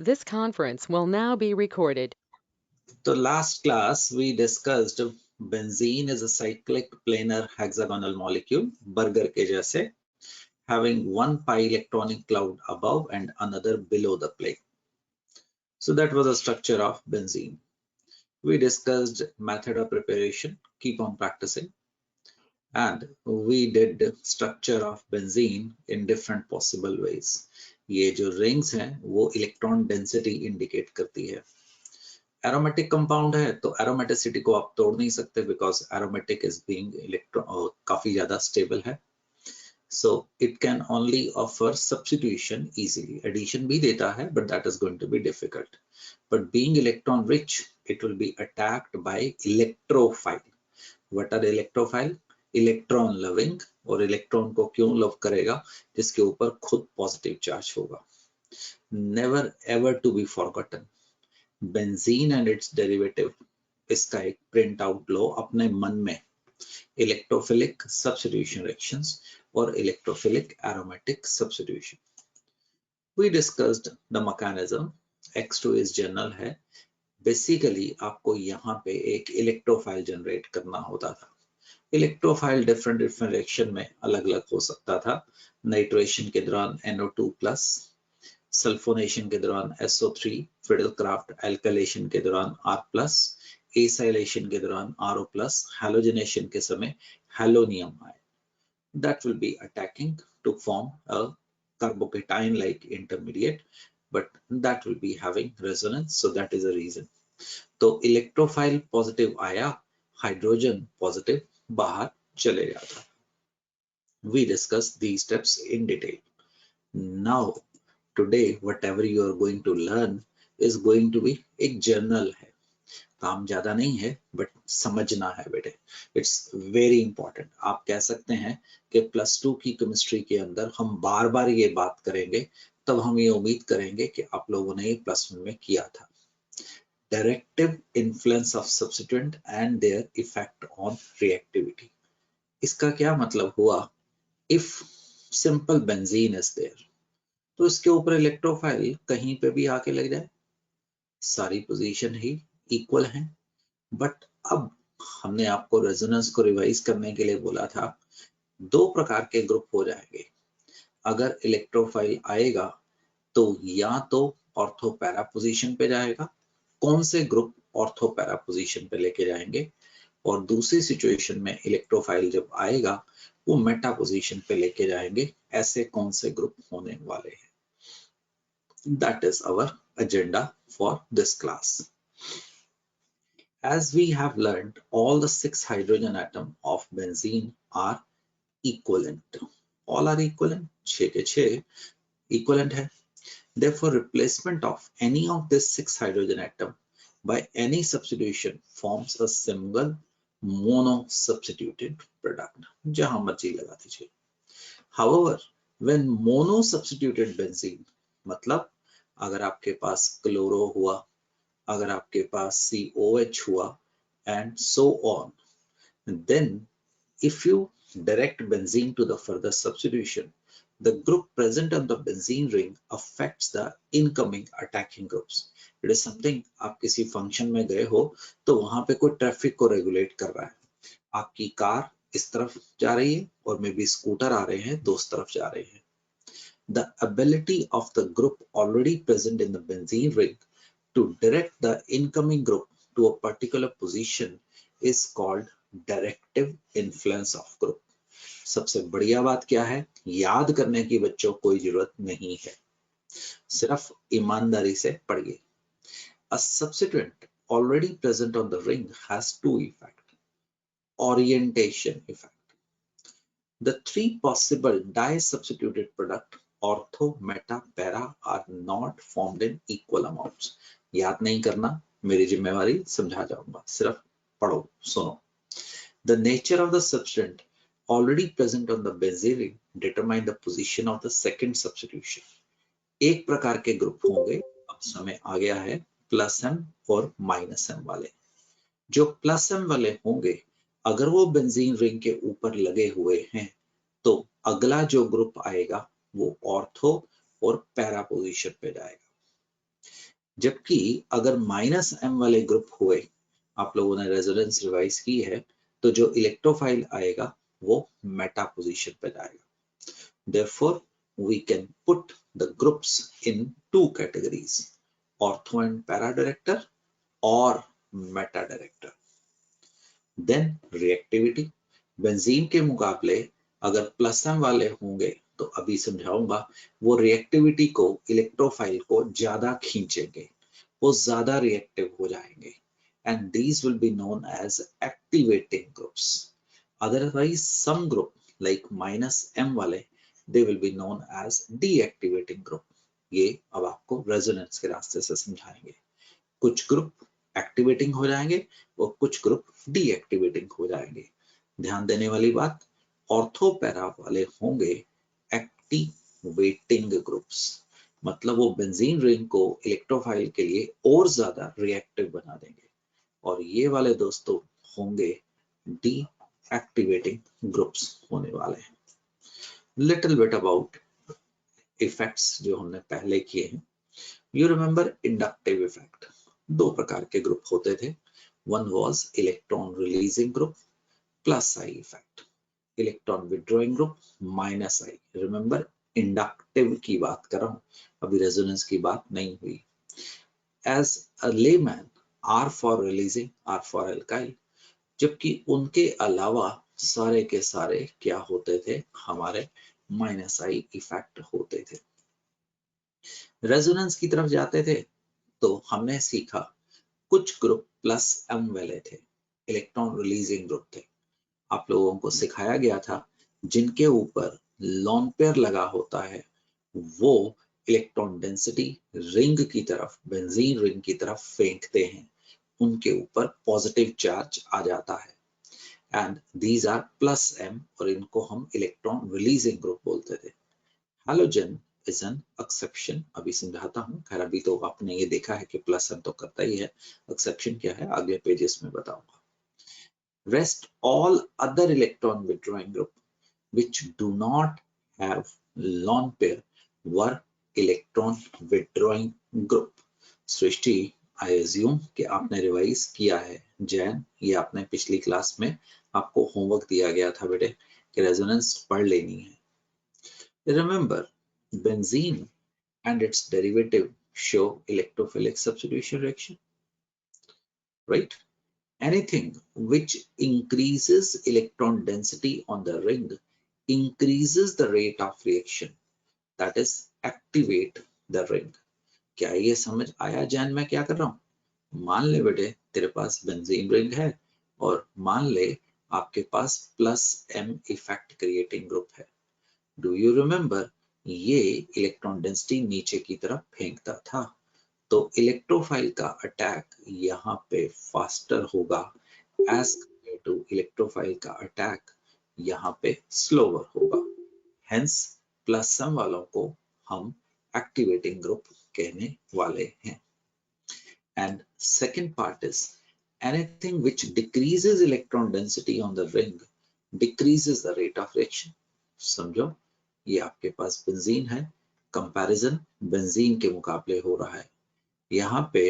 This conference will now be recorded. So last class we discussed benzene is a cyclic planar hexagonal molecule, burger के जैसे, having one pi electronic cloud above and another below the plane. So that was the structure of benzene. We discussed method of preparation, keep on practicing, and we did structure of benzene in different possible ways. ये जो rings हैं वो electron density indicate करती है. Aromatic compound है तो aromaticity को आप तोड़ नहीं सकते because aromatic is being electron काफी ज्यादा स्टेबल है. So it can only offer substitution easily. Addition भी देता है but that is going to be difficult. But being electron rich it will be attacked by electrophile. What are electrophile? Electron loving. और electron को क्यों love करेगा? जिसके ऊपर खुद पॉजिटिव चार्ज होगा. Never ever to be forgotten, benzene and its derivative, इसका एक प्रिंट आउट लो अपने मन में. इलेक्ट्रोफिलिक सब्स्टिट्यूशन रिएक्शंस और electrophilic aromatic substitution. We discussed the mechanism. X2 is general है. बेसिकली आपको यहाँ पे एक इलेक्ट्रोफाइल जनरेट करना होता था. इलेक्ट्रोफाइल डिफरेंट रिएक्शन में अलग अलग हो सकता था. नाइट्रेशन के दौरान NO2+, सल्फोनेशन के दौरान SO3, फिडलक्राफ्ट एल्काइलेशन के दौरान R+, एसाइलेशन के दौरान RO+, हैलोजनेशन के समय हैलोनियम आए. That will be attacking to form a carbocation like intermediate, but that will be having resonance, so that is a reason. तो इलेक्ट्रोफाइल पॉजिटिव आया, हाइड्रोजन पॉजिटिव बाहर चले जाता. We discussed these steps in detail. Now today whatever you are going to learn is going to be एक journal है. काम ज्यादा नहीं है बट समझना है बेटे. It's very important. आप कह सकते हैं कि +2 की केमिस्ट्री के अंदर हम बार बार ये बात करेंगे, तब हम ये उम्मीद करेंगे कि आप लोगों ने ये +1 में किया था. Directive influence of substituent and their effect on reactivity. इसका क्या मतलब हुआ? If simple benzene is there तो इसके ऊपर इलेक्ट्रोफाइल कहीं पे भी आके लग जाए, सारी पोजीशन ही इक्वल हैं. बट अब हमने आपको रेजोनेंस को रिवाइज करने के लिए बोला था. दो प्रकार के ग्रुप हो जाएंगे. अगर इलेक्ट्रोफाइल आएगा तो या तो ऑर्थो पैरा पोजीशन पे जाएगा. कौन से ग्रुप ऑर्थो पैरा पोजीशन पे लेके जाएंगे? और दूसरी सिचुएशन में इलेक्ट्रोफाइल जब आएगा वो मेटा पोजीशन पे लेके जाएंगे. ऐसे कौन से ग्रुप होने वाले हैं? That is our agenda for this class. As we have learned, all the 6 hydrogen atoms of benzene are equivalent. All are equivalent. 6 के 6 equivalent है. Therefore, replacement of any of these 6 hydrogen atoms by any substitution forms a single mono-substituted product. जहां मर्जी लगा दीजिए. However, when mono-substituted benzene, मतलब अगर आपके पास chloro हुआ, अगर आपके पास COH हुआ and so on, then if you direct benzene to the further substitution, the group present on the benzene ring affects the incoming attacking groups. It is something, आप किसी function में गए हो तो वहां पे कोई ट्रैफिक को रेगुलेट कर रहा है. आपकी कार इस तरफ जा रही है और मे बी स्कूटर आ रहे हैं दोस्त तरफ जा रहे हैं. The ability of the group already present in the benzene ring to direct the incoming group to a particular position is called directive influence of group. सबसे बढ़िया बात क्या है? याद करने की बच्चों कोई जरूरत नहीं है, सिर्फ ईमानदारी से पढ़िए. A substituent already present on the ring has two effects. Orientation effect. The 3 possible di-substituted product ortho, meta, para are not formed in equal amounts. याद नहीं करना, मेरी जिम्मेवारी, समझा जाऊंगा, सिर्फ पढ़ो सुनो. The nature of the substituent already present on the benzene ring determine the position of the second substitution. एक प्रकार के ग्रुप होंगे. अब समय आ गया है +m और -m वाले. जो +m वाले होंगे, अगर वो बेंजीन रिंग के ऊपर लगे हुए हैं तो अगला जो ग्रुप आएगा वो ऑर्थो और पैरा पोजीशन पे जाएगा. जबकि अगर -m वाले ग्रुप हुए, आप लोगों ने रेजोनेंस रिवाइज की है, तो जो इलेक्ट्रोफाइल आएगा वो मेटा पोजीशन पे जाएगा। Therefore, we can put the groups in two categories, ortho and para director or meta director. Then reactivity, benzene के मुकाबले अगर प्लस एम वाले होंगे तो अभी समझाऊंगा, वो रिएक्टिविटी को, इलेक्ट्रोफाइल को ज्यादा खींचेंगे, वो ज्यादा रिएक्टिव हो जाएंगे, and these will be known as activating groups. Otherwise, some group like -m वाले, they will be known as deactivating group. ये अब आपको रेजोनेंस के रास्ते से समझाएंगे। कुछ ग्रुप एक्टिवेटिंग हो जाएंगे और कुछ ग्रुप डीएक्टिवेटिंग हो जाएंगे। ध्यान देने वाली बात, ऑर्थो पैरा वाले होंगे एक्टिवेटिंग ग्रुप्स, मतलब वो बेंजीन रिंग को इलेक्ट्रोफाइल के लिए और ज्यादा रिएक्टिव बना देंगे, और ये वाले दोस्तों होंगे डीएक्टिवेटिंग ग्रुप्स होने वाले हैं। लिटिल बिट अबाउट इफेक्ट्स जो हमने पहले किए हैं। यू रिमेंबर इंडक्टिव इफेक्ट, दो प्रकार के ग्रुप होते थे। One was electron releasing group plus I effect, electron withdrawing group minus I. Remember, inductive की बात कर रहा हूं, अभी रेजोनेंस की बात नहीं हुई। As a layman, R for releasing, R for alkyl, जबकि उनके अलावा सारे के सारे क्या होते थे, हमारे माइनस आई इफेक्ट होते थे। रेजोनेंस की तरफ जाते थे तो हमने सीखा कुछ ग्रुप प्लस एम वाले थे, इलेक्ट्रॉन रिलीजिंग ग्रुप थे। आप लोगों को सिखाया गया था जिनके ऊपर लोन पेयर लगा होता है वो इलेक्ट्रॉन डेंसिटी रिंग की तरफ, बेंजीन रिंग की तरफ फेंकते हैं, उनके ऊपर पॉजिटिव चार्ज आ जाता है, and these are plus M, और इनको हम इलेक्ट्रॉन रिलीजिंग ग्रुप बोलते थे। हैलोजन इज एन एक्सेप्शन, अभी समझाता हूँ। खैर अभी तो आपने ये देखा है कि प्लस एम तो करता ही है, एक्सेप्शन क्या है अगले पेजेस में बताऊंगा। Rest all other electron withdrawing group which do not have lone pair were electron withdrawing group. Srishti, I assume कि आपने रिवाइज किया है। जैन, ये आपने पिछली क्लास में आपको होमवर्क दिया गया था बेटे कि रेजोनेंस पढ़ लेनी है। Remember, benzene and its derivative show electrophilic substitution reaction, right? Anything which increases electron density on the ring increases the rate of reaction, that is activate the ring. क्या ये समझ आया जैन मैं क्या कर रहा हूं? मान ले बेटे तेरे पास बेंजीन रिंग है और मान ले आपके पास plus M effect creating group है। डू यू रिमेंबर, ये इलेक्ट्रॉन डेंसिटी नीचे की तरफ फेंकता था, तो इलेक्ट्रोफाइल का अटैक यहाँ पे फास्टर होगा एज कंपेयर टू इलेक्ट्रोफाइल का अटैक यहाँ पे स्लोवर होगा। हेंस प्लस सम वालों को हम एक्टिवेटिंग ग्रुप कहने वाले हैं। And second part is anything which decreases electron density on the ring decreases the rate of reaction. समझो, ये आपके पास बेंजीन है, कंपैरिजन बेंजीन के मुकाबले हो रहा है। यहाँ पे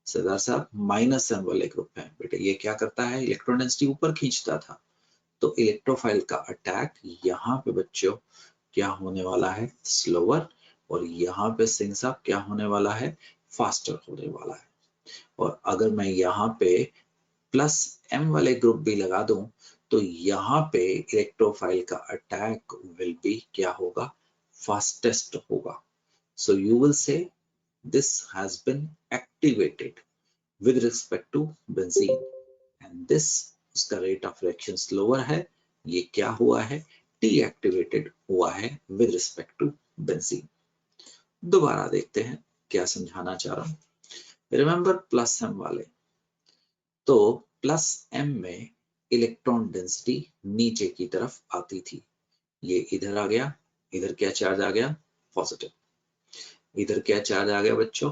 सरदार साहब माइनस एम वाले ग्रुप है बेटे, ये क्या करता है, इलेक्ट्रॉन डेंसिटी ऊपर खींचता था, तो इलेक्ट्रोफाइल का अटैक यहाँ पे बच्चों क्या होने वाला है, स्लोवर, और यहाँ पे सिंह साहब क्या होने वाला है, फास्टर होने वाला है। और अगर मैं यहाँ पे प्लस एम वाले ग्रुप भी लगा दूं तो यहाँ पे इलेक्ट्रोफाइल का अटैक विल बी क्या होगा, फास्टेस्ट होगा। So you will say this has been activated with respect to benzene and this उसका rate of reaction slower है, ये क्या हुआ है, deactivated हुआ है with respect to benzene। दोबारा देखते हैं क्या समझाना चाह रहा हूं। रिमेंबर प्लस एम वाले, तो प्लस एम में इलेक्ट्रॉन डेंसिटी नीचे की तरफ आती थी, ये इधर आ गया, इधर क्या चार्ज आ गया, पॉजिटिव, इधर क्या चार्ज आ गया बच्चों,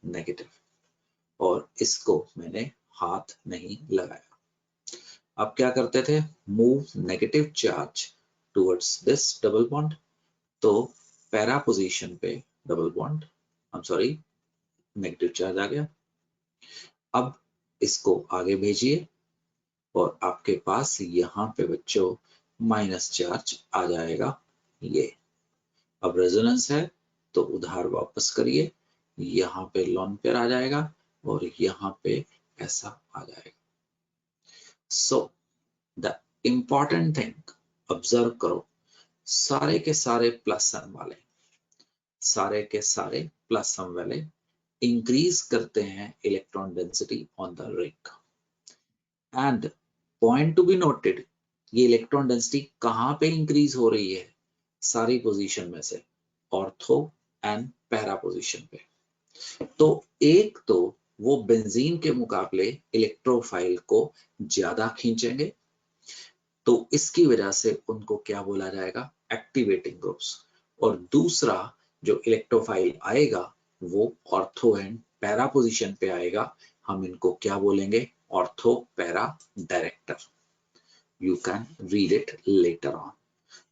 नेगेटिव, और इसको मैंने हाथ नहीं लगाया। अब क्या करते थे, move negative charge towards this double bond, तो पैरा पोजीशन पे double bond, I am sorry negative charge आ गया। अब इसको आगे भेजिए और आपके पास यहाँ पे बच्चों माइनस चार्ज आ जाएगा ये। अब रेजोनेंस है तो उधार वापस करिए, यहाँ पे लॉन पेयर आ जाएगा और यहाँ पे ऐसा आ जाएगा। So the important thing observe करो, सारे के सारे प्लस सम वाले, सारे के सारे प्लस सम वाले इंक्रीज करते हैं electron density on the ring. And point to be noted, ये इलेक्ट्रॉन डेंसिटी कहाँ पे इंक्रीज हो रही है? सारी पोजीशन में से, ऑर्थो एंड पैरा पोजीशन पे। तो एक तो वो बेंजीन के मुकाबले इलेक्ट्रोफाइल को ज्यादा खींचेंगे, तो इसकी वजह से उनको क्या बोला जाएगा? Activating groups. और दूसरा जो इलेक्ट्रोफाइल आएगा वो ऑर्थो एंड पैरा पोजीशन पे आएगा, हम इनको क्या बोलेंगे? Ortho para director. You can read it later on.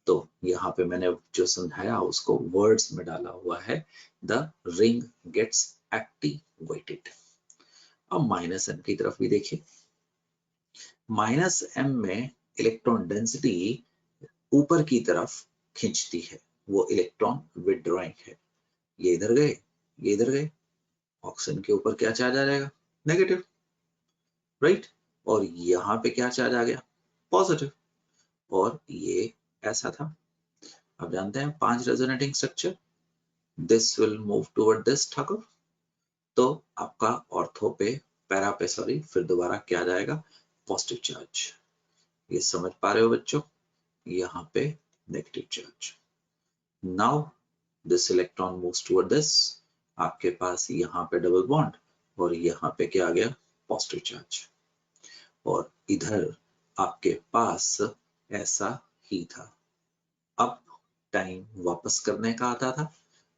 तो यहाँ पे मैंने जो समझाया उसको वर्ड्स में डाला हुआ है, द रिंग गेट्स एक्टिवेटेड। अब माइनस एम की तरफ भी देखिए, माइनस एम में इलेक्ट्रॉन डेंसिटी ऊपर की तरफ खींचती है, वो इलेक्ट्रॉन विथड्रॉइंग है। ये इधर गए, ये इधर गए, ऑक्सीजन के ऊपर क्या चार्ज आ जाएगा? Negative, right? और यहाँ पे क्या चार्ज आ गया? पॉजिटिव। और ये ऐसा था। अब जानते हैं 5 resonating structure, this will move toward this Thakur. तो आपका ऑर्थो पे, पैरा पे सॉरी, फिर दोबारा क्या आ जाएगा? Positive charge. ये समझ पा रहे हो बच्चों? यहाँ पे negative charge. Now this electron moves toward this, आपके पास यहाँ पे डबल बॉन्ड और यहाँ पे क्या आ गया? Positive charge. और इधर आपके पास ऐसा ही था। अब टाइम वापस करने का आता था,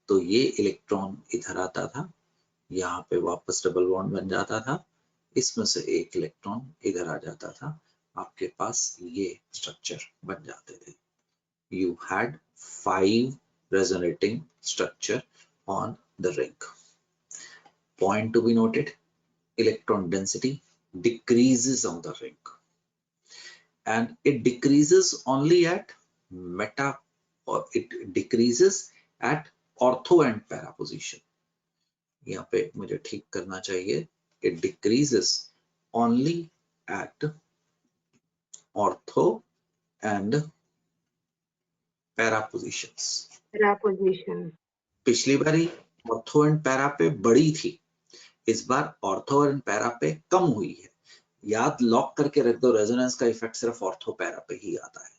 तो ये इलेक्ट्रॉन इधर आता था, यहाँ पे वापस डबल बॉन्ड बन जाता था, इसमें से एक इलेक्ट्रॉन इधर आ जाता था, आपके पास ये स्ट्रक्चर बन जाते थे। You had 5 resonating structure on the ring. Point to be noted, electron density decreases on the ring, and it decreases only at meta, or it decreases at ortho and para position. यहाँ पे मुझे ठीक करना चाहिए, it decreases only at ortho and para positions. Para position. पिछली बारी ortho and para पे बड़ी थी, इस बार ऑर्थो एंड पैरा पे कम हुई है। याद लॉक करके रख दो, रेजोनेंस का इफेक्ट सिर्फ ऑर्थो पैरा पे ही आता है।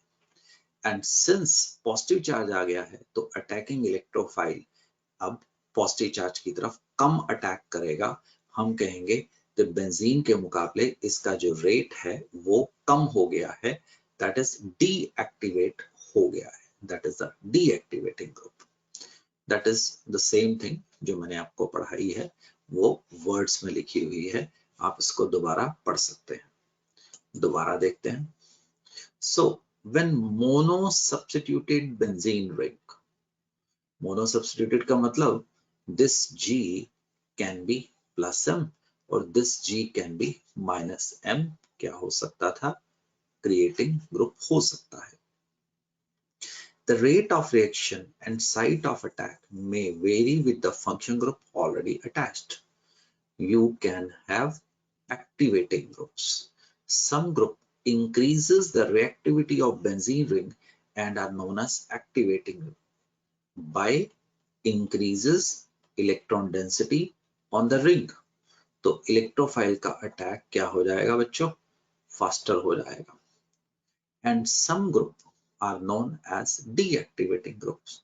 एंड सिंस पॉजिटिव चार्ज आ गया है तो अटैकिंग इलेक्ट्रोफाइल अब पॉजिटिव चार्ज की तरफ कम अटैक करेगा। हम कहेंगे तो बेंजीन के मुकाबले इसका जो रेट है वो कम हो गया है, दैट इज डीएक्टिवेट हो गया है, that is the deactivating group. That is the same thing जो मैंने आपको पढ़ाई है, वो वर्ड्स में लिखी हुई है, आप इसको दोबारा पढ़ सकते हैं। दोबारा देखते हैं। So when mono substituted benzene ring, mono substituted का मतलब this G can be plus M और this G can be minus M। क्या हो सकता था? क्रिएटिंग ग्रुप हो सकता है। The rate of reaction and site of attack may vary with the function group already attached. You can have activating groups. Some group increases the reactivity of benzene ring and are known as activating group by increases electron density on the ring. तो electrophile का attack क्या हो जाएगा बच्चों? Faster हो जाएगा। And some group are known as deactivating groups.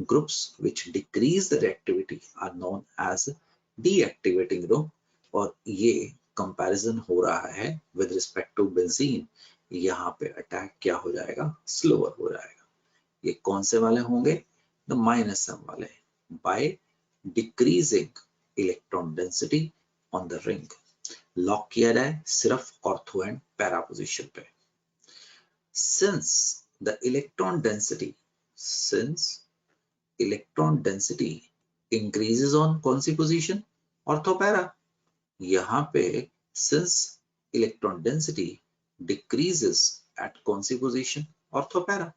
Groups which decrease the reactivity are known as deactivating group. और ये कंपैरिजन हो रहा है विद रिस्पेक्ट टू बेंजीन, यहाँ पे अटैक क्या हो जाएगा? स्लोअर हो जाएगा। ये कौन से वाले होंगे? द माइनस सम वाले, by decreasing electron density on the ring. Lock किया जाए सिर्फ ऑर्थो एंड पैरा पोजिशन पे। Since the electron density increases on कौन सी पोजीशन? ऑर्थोपैरा। यहाँ पे since electron density decreases at कौन सी position? Ortho para.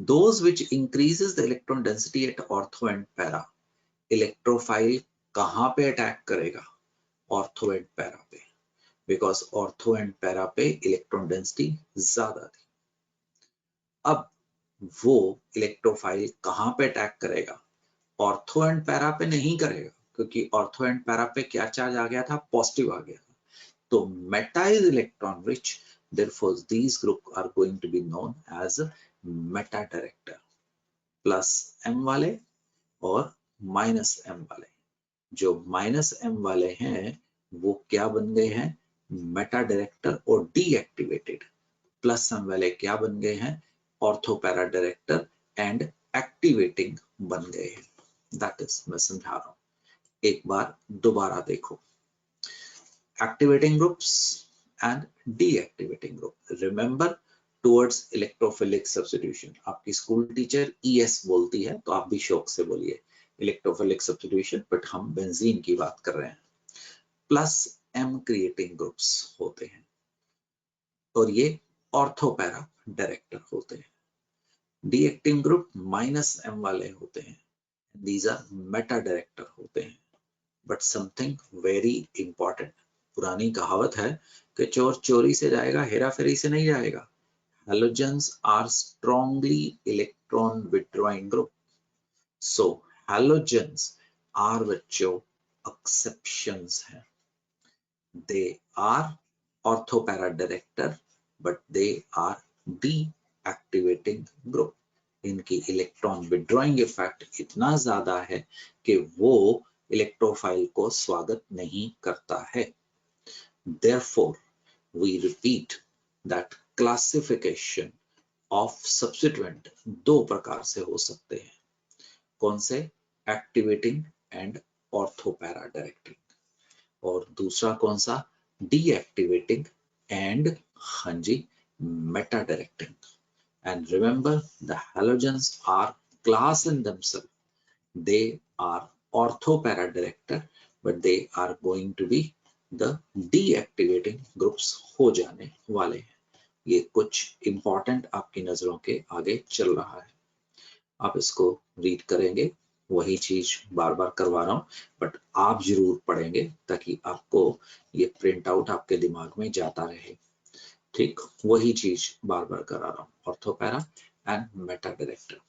Those which increases the electron density at ortho and para, electrophile कहाँ पे अटैक करेगा? Ortho and para पे, because ortho and para पे electron density ज्यादा थी। अब वो इलेक्ट्रोफाइल कहाँ पे अटैक करेगा? ऑर्थो एंड पैरा पे नहीं करेगा, क्योंकि ऑर्थो एंड पैरा पे क्या चार्ज आ गया था? पॉजिटिव आ गया था। तो Meta is electron rich, therefore these group are going to be known as Meta director. Plus m वाले और माइनस m वाले, जो माइनस m वाले हैं वो क्या बन गए हैं? मेटा डायरेक्टर और डीएक्टिवेटेड। प्लस m वाले क्या बन गए हैं? ऑर्थोपैरा डायरेक्टर एंड एक्टिवेटिंग बन गए हैं। दैट इज, मैं समझा रहा हूं, एक बार दोबारा देखो। Activating groups and deactivating group, remember towards electrophilic substitution. आपकी स्कूल टीचर ES बोलती है तो आप भी शौक से बोलिए इलेक्ट्रोफिलिक सब्स्टिट्यूशन, बट हम बेंजीन की बात कर रहे हैं। प्लस M क्रिएटिंग ग्रुप्स होते हैं और ये ऑर्थोपैरा डायरेक्टर होते हैं। डीएक्टिव ग्रुप माइनस M वाले होते हैं, दीज आर मेटा डायरेक्टर होते हैं। बट समथिंग वेरी इंपॉर्टेंट, पुरानी कहावत है कि चोर चोरी से जाएगा, हेरा फेरी से नहीं जाएगा। Halogens are strongly electron withdrawing group. So halogens are बच्चों exceptions हैं। They are orthopara director, but they are deactivating group. इनकी इलेक्ट्रॉन विड्रॉइंग इफेक्ट इतना ज्यादा है कि वो इलेक्ट्रोफाइल को स्वागत नहीं करता है। Therefore, we repeat that classification of substituent दो प्रकार से हो सकते हैं। कौन से? Activating and ortho para directing. और दूसरा कौन सा? डीएक्टिवेटिंग एंड, हाँ जी, meta directing. And remember, the halogens are class in themselves. They are orthopara director, but they are going to be the deactivating groups हो जाने वाले हैं। ये कुछ important आपकी नजरों के आगे चल रहा है, आप इसको रीड करेंगे, वही चीज बार बार करवा रहा हूं, बट आप जरूर पढ़ेंगे ताकि आपको ये प्रिंट आउट आपके दिमाग में जाता रहे। ठीक, वही चीज बार बार करा रहा हूँ, ऑर्थोपैरा एंड मेटा डायरेक्टर।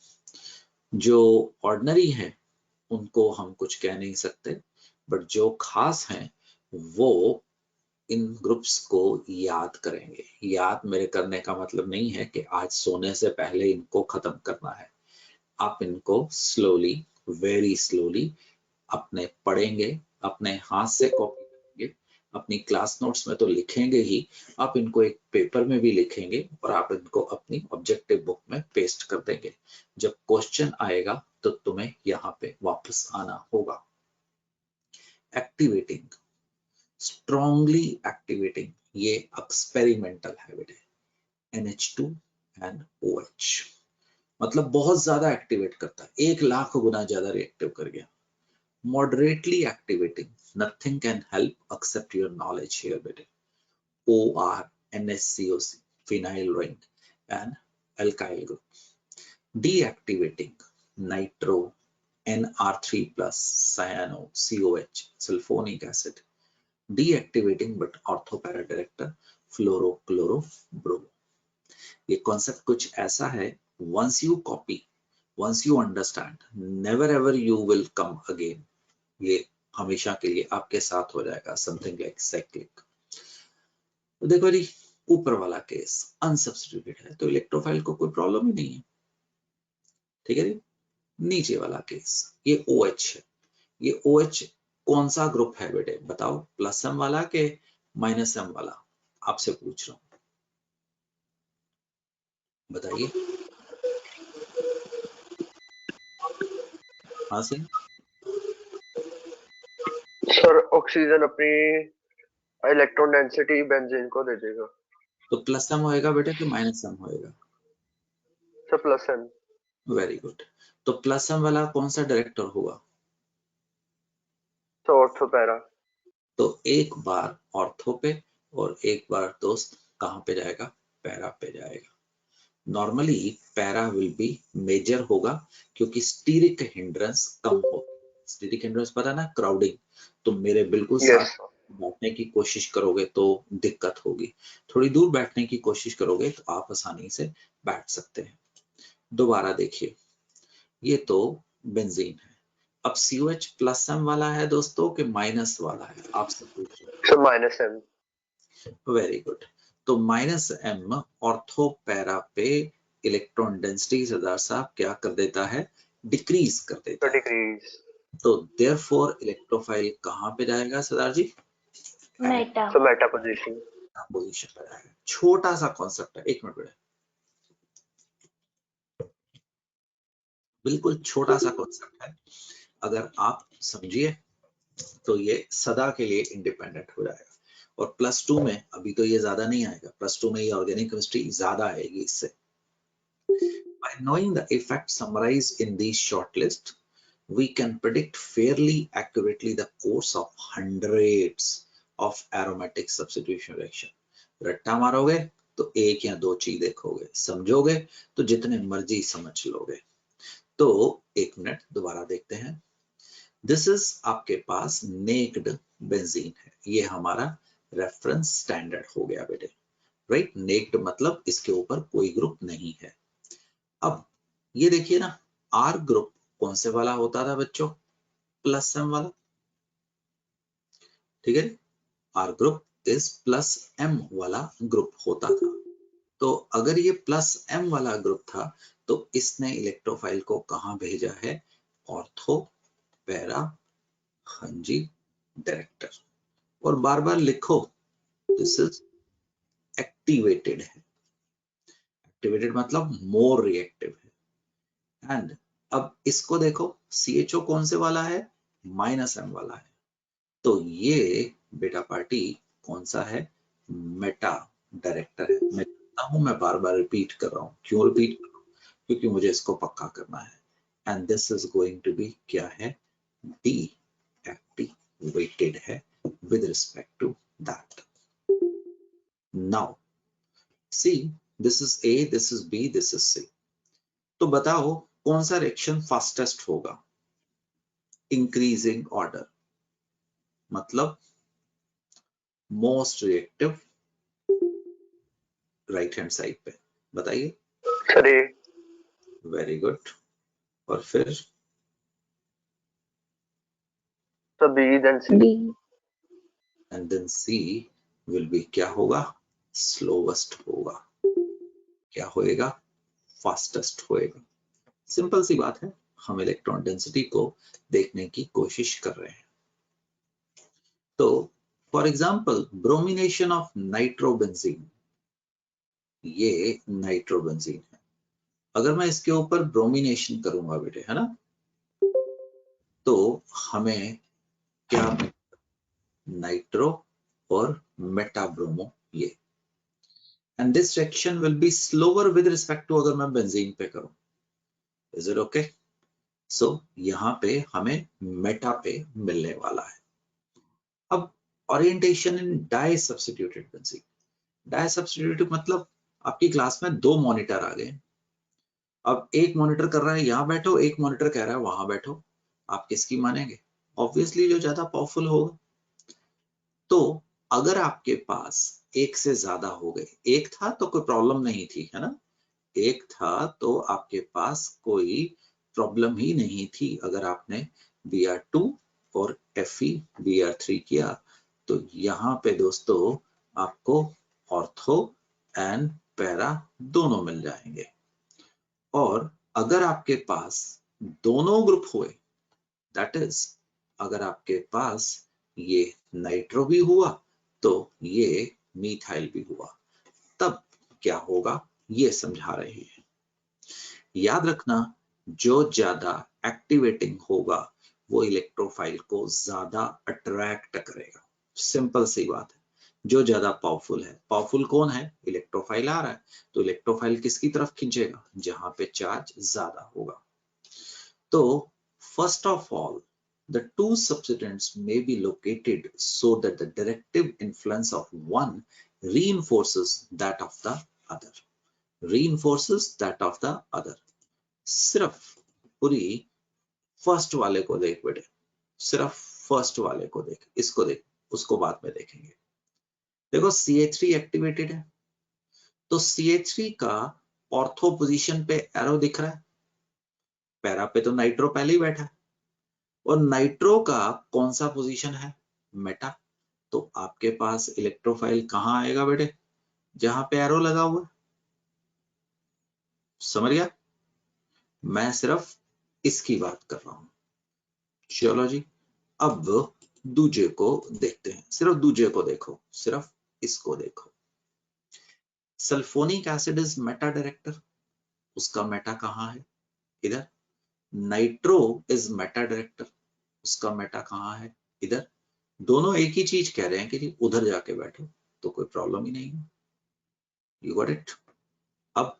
जो ऑर्डिनरी है उनको हम कुछ कह नहीं सकते, बट जो खास हैं वो इन ग्रुप्स को याद करेंगे। याद मेरे करने का मतलब नहीं है कि आज सोने से पहले इनको खत्म करना है। आप इनको स्लोली, वेरी स्लोली अपने पढ़ेंगे, अपने हाथ से कॉपी करेंगे, अपनी क्लास नोट्स में तो लिखेंगे ही, आप इनको एक पेपर में भी लिखेंगे और आप इनको अपनी ऑब्जेक्टिव बुक में पेस्ट कर देंगे। जब क्वेश्चन आएगा तो तुम्हें यहाँ पे वापस आना होगा। एक्टिवेटिंग, स्ट्रॉन्गली एक्टिवेटिंग, ये एक्सपेरिमेंटल हैबिट है। NH2 एंड OH, मतलब बहुत ज्यादा एक्टिवेट करता है, 1,00,000 गुना ज्यादा रिएक्टिव कर गया। Moderately activating, nothing can help except your knowledge here, beta. OR, NHCOC, phenyl ring and alkyl group. Deactivating, nitro, NR3 plus, cyano, COH, sulfonic acid. Deactivating but orthopara director, fluoro, chloro, bromo. ये concept कुछ ऐसा है, once you copy, once you understand, never ever you will come again. ये हमेशा के लिए आपके साथ हो जाएगा, समथिंग लाइक साइक्लिक। तो देखो जी, ऊपर वाला केस अनसब्स्टिट्यूटेड है तो इलेक्ट्रोफाइल को कोई प्रॉब्लम ही नहीं है, ठीक है जी। नीचे वाला केस ये OH है, ये OH कौन सा ग्रुप है बेटे बताओ? प्लस M वाला के माइनस M वाला? आपसे पूछ रहा हूं, बताइए। हाँ सिंह, सर ऑक्सीजन अपनी इलेक्ट्रॉन डेंसिटी बेंजीन को दे देगा। तो प्लस M होएगा बेटा कि माइनस M होएगा? Sir plus M। Very good. तो प्लस M वाला कौन सा डायरेक्टर होगा? तो ऑर्थो पैरा। तो एक बार ऑर्थो पे और एक बार दोस्त कहाँ पे जाएगा, पैरा पे जाएगा। Normally para will be major होगा क्योंकि स्टीरिक हिंड्रेंस कम हो। स्टीरिक हिंड्रेंस पता ना, क्राउडिंग। तो मेरे बिल्कुल यस साथ बैठने की कोशिश करोगे तो दिक्कत होगी, थोड़ी दूर बैठने की कोशिश करोगे तो आप आसानी से बैठ सकते हैं। दोबारा देखिए, ये तो बेंजीन है। अब COH प्लस एम वाला है दोस्तों कि माइनस वाला है, आपसे पूछ रहे सर माइनस एम। हैं। Very good. तो माइनस एम ऑर्थो पैरा पे इलेक्ट्रॉन डेंसिटी सरदार साहब क्या कर देता है, डिक्रीज कर देता है। डिक्रीज। तो देयरफॉर इलेक्ट्रोफाइल कहाँ पे जाएगा Sardar ji, meta. Sir meta position. Position पे जाएगा। छोटा सा कॉन्सेप्ट है, एक मिनट बेटा, बिल्कुल छोटा सा कॉन्सेप्ट है। अगर आप समझिए तो ये सदा के लिए इंडिपेंडेंट हो जाएगा। और +2 में अभी तो ये ज्यादा नहीं आएगा, +2 में ये ऑर्गेनिक केमिस्ट्री ज्यादा आएगी इससे। By knowing the effects summarized in these short list, we can predict fairly accurately the course of hundreds of aromatic substitution reaction. रट्टा मारोगे तो एक या दो चीज देखोगे, समझोगे तो जितने मर्जी समझ लोगे। तो एक मिनट दोबारा देखते हैं। दिस इज आपके पास नेक्ड बेंजीन है, ये हमारा रेफरेंस स्टैंडर्ड हो गया बेटे, राइट। नेक्ड मतलब इसके ऊपर कोई ग्रुप नहीं है। अब ये देखिए ना, आर ग्रुप कौन से वाला होता था बच्चों, प्लस एम वाला, ठीक है। R group is plus M वाला ग्रुप होता था। तो अगर ये प्लस एम वाला ग्रुप था तो इसने इलेक्ट्रोफाइल को कहां भेजा है, ऑर्थो पैरा हाँ जी डायरेक्टर। और बार बार लिखो, दिस इज एक्टिवेटेड है। एक्टिवेटेड मतलब मोर रिएक्टिव है। एंड अब इसको देखो, CHO कौन से वाला है, -M वाला है। तो ये बेटा पार्टी कौन सा है, मेटा डायरेक्टर है। मैं जानता हूं मैं बार बार रिपीट कर रहा हूं, क्यों रिपीट कर रहा हूं, क्योंकि मुझे इसको पक्का करना है। And this is going to be क्या है, डीएक्टिवेटेड है with respect to that. Now see, this is A, this is B, this is C। तो बताओ कौन सा रिएक्शन फास्टेस्ट होगा, इंक्रीजिंग ऑर्डर मतलब most reactive right hand side पे, बताइए। Sir A. Very good. और फिर sir B then C. B. And then C will be क्या होगा, स्लोवेस्ट होगा। क्या होएगा, फास्टेस्ट होएगा। सिंपल सी बात है, हम इलेक्ट्रॉन डेंसिटी को देखने की कोशिश कर रहे हैं। तो for example bromination of nitrobenzene, ये नाइट्रोबेंजीन है। अगर मैं इसके ऊपर ब्रोमिनेशन करूंगा बेटे, है ना, तो हमें क्या, नाइट्रो और मेटाब्रोमो ये। And this reaction will be slower with respect to अगर मैं बेंजीन पे करूं। Is it okay? सो यहाँ पे हमें मेटा पे मिलने वाला है। अब orientation in di substituted benzene. Di substituted मतलब आपकी क्लास में दो मॉनिटर आ गए। अब एक मॉनिटर कर रहा है यहाँ बैठो, एक मॉनिटर कह रहा है वहां बैठो, आप किसकी मानेंगे? ऑब्वियसली जो ज्यादा पावरफुल होगा। तो अगर आपके पास एक से ज्यादा हो गए, एक था तो कोई प्रॉब्लम नहीं थी, है ना, एक था तो आपके पास कोई प्रॉब्लम ही नहीं थी। अगर आपने Br2 और Fe Br3 किया तो यहाँ पे दोस्तों आपको ऑर्थो एंड पैरा दोनों मिल जाएंगे। और अगर आपके पास दोनों ग्रुप हुए, दैट इज अगर आपके पास ये नाइट्रो भी हुआ तो ये मीथाइल भी हुआ, तब क्या होगा ये समझा रहे हैं। याद रखना, जो ज्यादा एक्टिवेटिंग होगा वो इलेक्ट्रोफाइल को ज्यादा अट्रैक्ट करेगा। सिंपल सी बात है, जो ज्यादा पावरफुल है, पावरफुल कौन है, इलेक्ट्रोफाइल आ रहा है तो इलेक्ट्रोफाइल किसकी तरफ खींचेगा, जहां पे चार्ज ज्यादा होगा। तो first of all the two substituents may be located so that the directive influence of one reinforces that of the other. Reinforces that of the other. सिर्फ पूरी फर्स्ट वाले को देख बेटे, सिर्फ फर्स्ट वाले को देख, इसको देख, उसको बाद में देखेंगे। देखो CH3 एक्टिवेटेड है, तो CH3 का ऑर्थो पोजीशन पे एरो दिख रहा है, पैरा पे तो नाइट्रो पहले ही बैठा है, और नाइट्रो का कौन सा पोजीशन है, मेटा। तो आपके पास इलेक्ट्रोफाइल कहाँ आएगा बेटे, जहां पे एरो लगा हुआ है। समझ गया, मैं सिर्फ इसकी बात कर रहा हूं। चलो जी, अब दूजे को देखते हैं, सिर्फ दूजे को देखो, सिर्फ इसको देखो। Sulphonic acid is Meta director, उसका मेटा कहाँ है, इधर। नाइट्रो इज मेटा डायरेक्टर, उसका मेटा कहाँ है, इधर। दोनों एक ही चीज कह रहे हैं कि जी उधर जाके बैठो, तो कोई प्रॉब्लम ही नहीं है। You got it. अब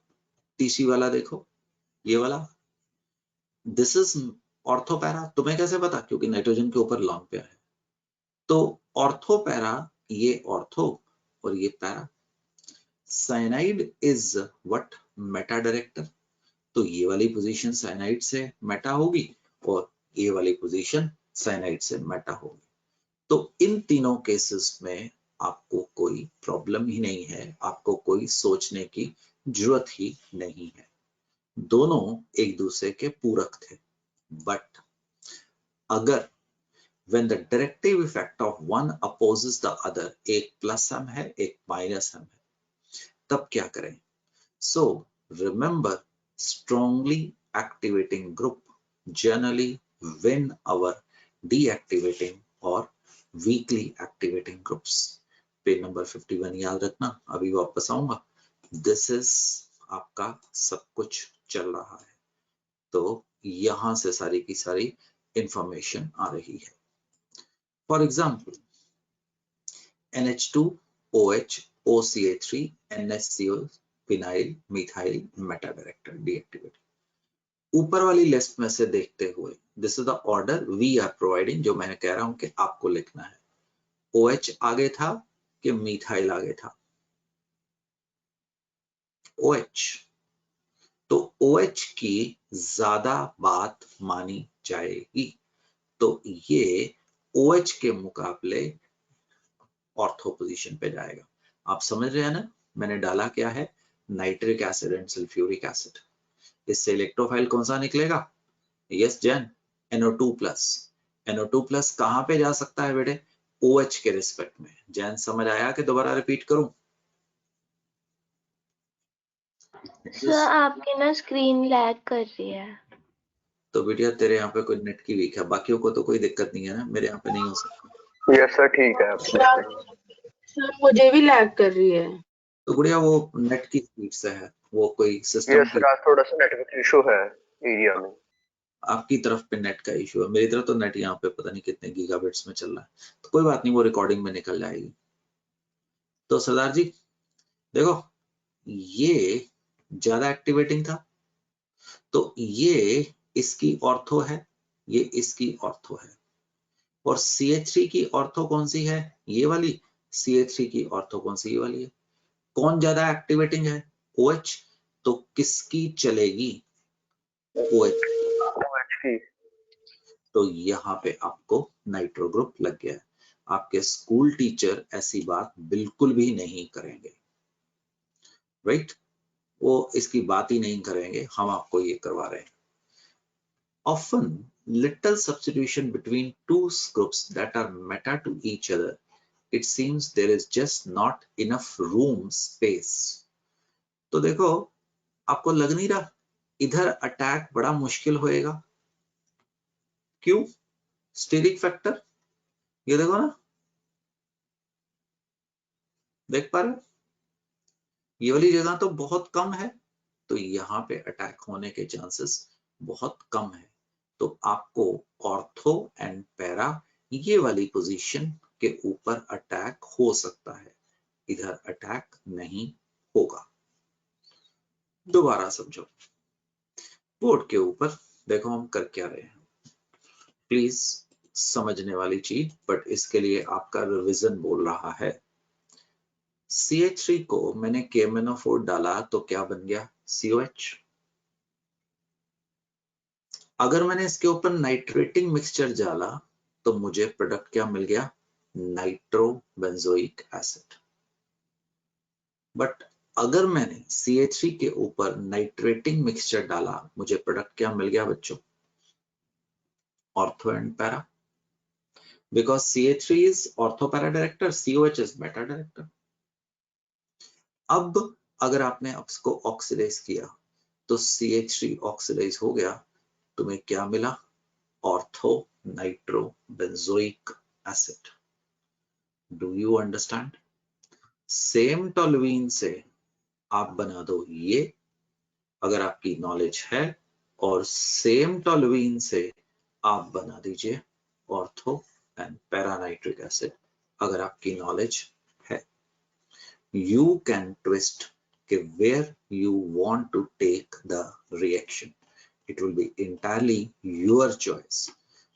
तीसरी वाला देखो, ये वाला, दिस इज ऑर्थोपैरा। तुम्हें कैसे पता, क्योंकि नाइट्रोजन के ऊपर लॉन्ग पेयर है। तो ऑर्थोपैरा, ये ऑर्थो और ये para. Cyanide is what, Meta director, तो ये वाली पोजीशन साइनाइड से मेटा होगी और ये वाली पोजीशन साइनाइड से मेटा होगी। तो इन तीनों केसेस में आपको कोई प्रॉब्लम ही नहीं है, आपको कोई सोचने की जरूरत ही नहीं है, दोनों एक दूसरे के पूरक थे। बट अगर when the directive effect of one opposes the other, एक प्लस m है एक माइनस m है, तब क्या करें। So remember, strongly activating group generally win our deactivating or weakly activating groups। Page number 51 याद रखना, अभी वापस आऊंगा। दिस इज आपका सब कुछ चल रहा है, तो यहां से सारी की सारी इंफॉर्मेशन आ रही है। For example NH2 OH OCH3 NHCO phenyl methyl meta director deactivate. ऊपर वाली लिस्ट में से देखते हुए this is the order we are providing, जो मैंने कह रहा हूं कि आपको लिखना है। OH आगे था कि मिथाइल आगे था, OH, तो OH की ज्यादा बात मानी जाएगी, तो ये OH के मुकाबले ऑर्थो पोजीशन पे जाएगा। आप समझ रहे हैं ना, मैंने डाला क्या है, nitric acid and sulphuric acid. इससे इलेक्ट्रोफाइल कौन सा निकलेगा, यस जैन, NO2+। NO2+ कहां पे जा सकता है बेटे, OH के रिस्पेक्ट में। जैन समझ आया कि दोबारा रिपीट करूं। सर आपकी ना स्क्रीन लैग कर रही है। तो बेटिया तेरे यहाँ पे कोई नेट की वीक है, बाकियों को तो कोई दिक्कत नहीं है ना, मेरे यहाँ पे नहीं हो सकता। यस सर ठीक है। सर मुझे भी लैग कर रही है। तो गुड़िया वो नेट की स्पीड से है, वो कोई सिस्टम यस सर, आज थोड़ा सा नेटवर्क इशू है एरिया में। आपकी तरफ पे नेट का इशू है, मेरी तरफ तो नेट यहाँ पे पता नहीं कितने गीगाबिट्स में चल रहा है, तो कोई बात नहीं, वो रिकॉर्डिंग में निकल जाएगी। तो सरदार जी देखो, ये ज्यादा एक्टिवेटिंग था, तो ये इसकी ऑर्थो है, ये इसकी ऑर्थो है, और CH3 की ऑर्थो कौन सी है, ये वाली। CH3 की ऑर्थो कौन सी, ये वाली है। कौन ज्यादा एक्टिवेटिंग है, OH, तो किसकी चलेगी, OH। तो यहाँ पे आपको नाइट्रो ग्रुप लग गया है। आपके स्कूल टीचर ऐसी बात बिल्कुल भी नहीं करेंगे, राइट, वो इसकी बात ही नहीं करेंगे, हम आपको ये करवा रहे हैं। Often little substitution between two groups that are meta to each other, it seems there is just not enough room space। तो देखो, आपको लग नहीं रहा इधर अटैक बड़ा मुश्किल होएगा, क्यों, स्टेरिक फैक्टर, ये देखो ना, देख पा रहे हो, ये वाली जगह तो बहुत कम है, तो यहाँ पे अटैक होने के चांसेस बहुत कम है। तो आपको ऑर्थो एंड पैरा ये वाली पोजीशन के ऊपर अटैक हो सकता है, इधर अटैक नहीं होगा। दोबारा समझो, बोर्ड के ऊपर देखो हम कर क्या रहे हैं, प्लीज समझने वाली चीज, बट इसके लिए आपका रिवीजन बोल रहा है। CH3 को मैंने KMnO4 डाला तो क्या बन गया? COH। अगर मैंने इसके ऊपर नाइट्रेटिंग मिक्सचर डाला तो मुझे प्रोडक्ट क्या मिल गया? Nitrobenzoic acid. बट अगर मैंने CH3 के ऊपर नाइट्रेटिंग मिक्सचर डाला, मुझे प्रोडक्ट क्या मिल गया बच्चों? Ortho and para, because CH3 is ortho para director, COH is बेटा डायरेक्टर। अब अगर आपने इसको ऑक्सीडाइज किया तो CH3 ऑक्सीडाइज हो गया, तुम्हें क्या मिला? Ortho nitrobenzoic acid. Do you understand? Same toluene से आप बना दो ये, अगर आपकी नॉलेज है, और सेम टोल्यूइन से आप बना दीजिए ऑर्थो एंड पैरानाइट्रिक एसिड, अगर आपकी नॉलेज है। You can twist where you want to take the reaction. It will be entirely your choice.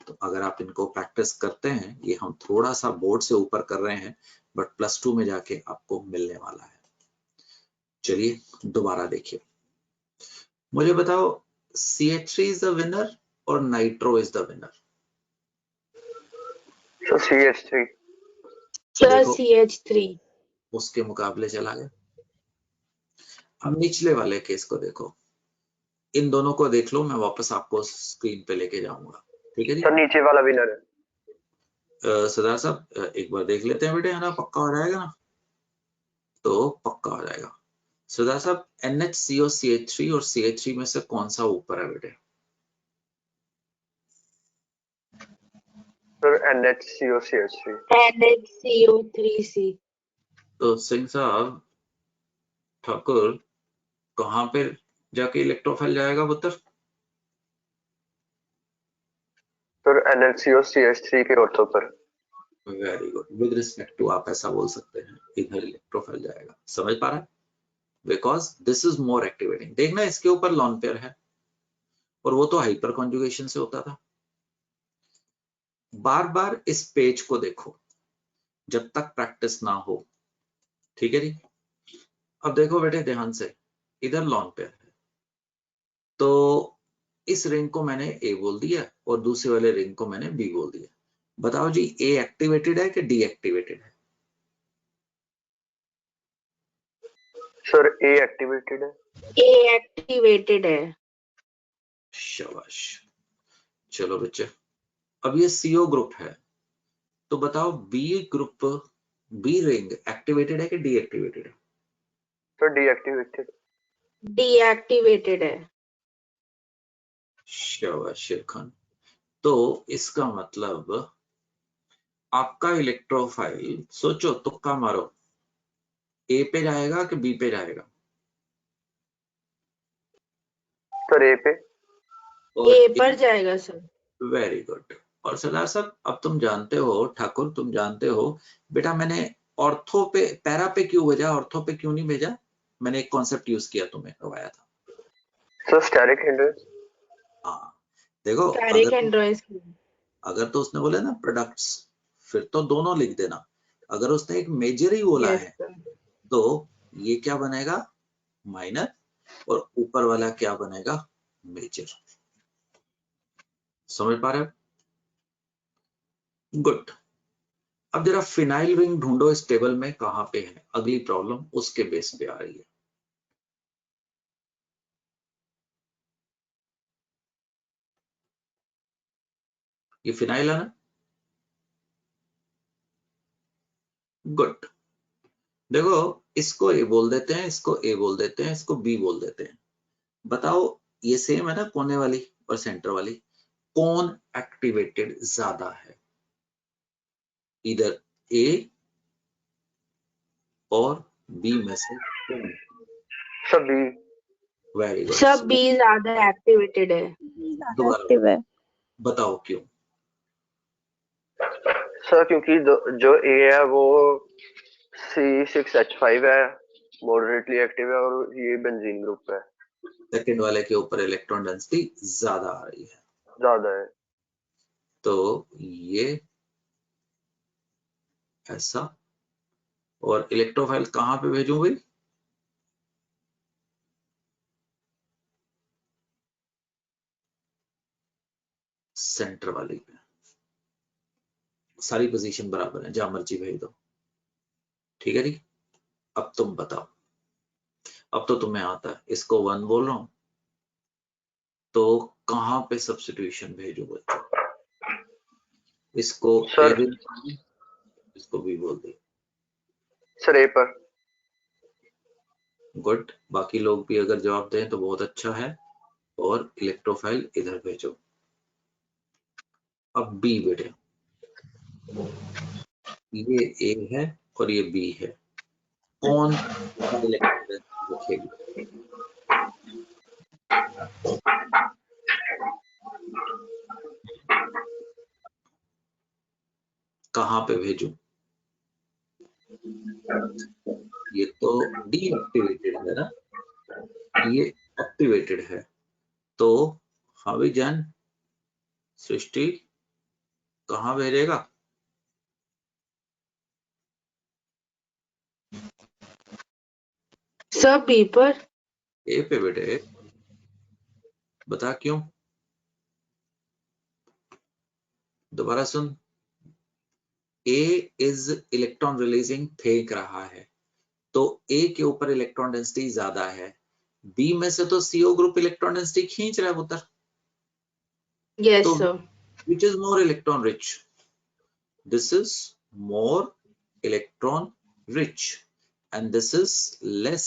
तो अगर आप इनको प्रैक्टिस करते हैं, ये हम थोड़ा सा बोर्ड से ऊपर कर रहे हैं, बट +2 में जाके आपको मिलने वाला है। चलिए दोबारा देखिए, मुझे बताओ CH3 is the winner और nitro is the winner? So CH3. Sir CH3 उसके मुकाबले चला गया। अब निचले वाले केस को देखो, इन दोनों को देख लो, मैं वापस आपको स्क्रीन पे लेके जाऊंगा, ठीक है जी? तो नीचे वाला विनर है। सरदार साहब एक बार देख लेते हैं बेटे, है ना? पक्का हो जाएगा ना? तो पक्का हो जाएगा। सरदार साहब NHCO CH3 और CH3 में से कौन सा ऊपर है बेटे? Sir NHCO CH3। NHCO3C। तो सिंह साहब, ठाकुर, कहाँ पे जाके इलेक्ट्रोफाइल जाएगा पुत्र? सर NHCO CH3 के ऑर्थो पर। Very good, with respect to आप ऐसा बोल सकते हैं, इधर इलेक्ट्रोफाइल जाएगा। समझ पा रहा है? Because this is more activating. देखना इसके ऊपर लॉन पेयर है, और वो तो हाइपर कॉन्जुगेशन से होता था। बार बार इस पेज को देखो जब तक प्रैक्टिस ना हो, ठीक है जी? अब देखो बेटे ध्यान से, इधर लॉन पेयर है, तो इस रिंग को मैंने A बोल दिया और दूसरे वाले रिंग को मैंने B बोल दिया। बताओ जी, A एक्टिवेटेड है कि डीएक्टिवेटेड है? सर A एक्टिवेटेड है। A एक्टिवेटेड है। शाबाश। चलो बच्चे, अब ये CO ग्रुप है, तो बताओ B group, B ring activated है कि डीएक्टिवेटेड है? Sir deactivated. डीएक्टिवेटेड है। शाबाश शेर खान। तो इसका मतलब आपका इलेक्ट्रोफाइल, सोचो, तुक्का मारो, A पे जाएगा कि B पे जाएगा? सर A पे। A पर जाएगा सर। Very good. और सरदार साहब, अब तुम जानते हो, ठाकुर तुम जानते हो बेटा, मैंने ऑर्थो पे, पैरा पे क्यों भेजा, ऑर्थो पे क्यों नहीं भेजा? मैंने एक कॉन्सेप्ट यूज किया, तुम्हें करवाया था। Sir steric hindrance. हाँ देखो, अगर तो उसने बोले ना प्रोडक्ट्स, फिर तो दोनों लिख देना। अगर उसने एक मेजर ही बोला है तो ये क्या बनेगा? माइनर, और ऊपर वाला क्या बनेगा? मेजर। समझ पा रहे हो? गुड। अब जरा फिनाइल रिंग ढूंढो इस टेबल में, कहां पे है? अगली प्रॉब्लम उसके बेस पे आ रही है। ये फिनाइल है ना? गुड। देखो, इसको A बोल देते हैं, इसको A बोल देते हैं, इसको B बोल देते हैं। बताओ, ये सेम है ना कोने वाली और सेंटर वाली, कौन एक्टिवेटेड ज्यादा है? इधर A और B में से कौन? सब B। Very good. सब B ज्यादा एक्टिवेटेड है। दोबारा बताओ क्यों? सर क्योंकि जो A है वो C6H5 है, मॉडरेटली एक्टिव है, और ये बेंजीन ग्रुप है। सेकंड वाले के ऊपर इलेक्ट्रॉन डेंसिटी ज्यादा आ रही है। ज्यादा है। तो ये ऐसा, और इलेक्ट्रोफाइल कहाँ पे भेजूं भाई? सेंटर वाली पे। सारी पोजीशन बराबर है, जहां मर्जी भेज दो। ठीक है जी। अब तुम बताओ, अब तो तुम्हें आता है। इसको 1 बोल रहा हूं, तो कहां पे सब्स्टिट्यूशन भेजूं बच्चों? इसको ए सर दे, इसको बी बोल दे। सर ए पर। गुड। बाकी लोग भी अगर जवाब दें तो बहुत अच्छा है। और इलेक्ट्रोफाइल इधर भेजो। अब बी बेटे, ये ए है और ये बी है। कौन सा इलेक्ट्रॉन रखेगी? कहां पे भेजूं? ये तो डीएक्टिवेटेड है ना, ये एक्टिवेटेड है। तो हावी जान सृष्टि कहां भेजेगा? सर बी पर। ए पे बेटे। बता क्यों? दोबारा सुन। ए इज इलेक्ट्रॉन रिलीजिंग, फेंक रहा है, तो ए के ऊपर इलेक्ट्रॉन डेंसिटी ज्यादा है। बी में से तो सीओ ग्रुप इलेक्ट्रॉन डेंसिटी खींच रहा है पुत्र। यस तो sir. which is more electron rich? This is more electron rich and this is less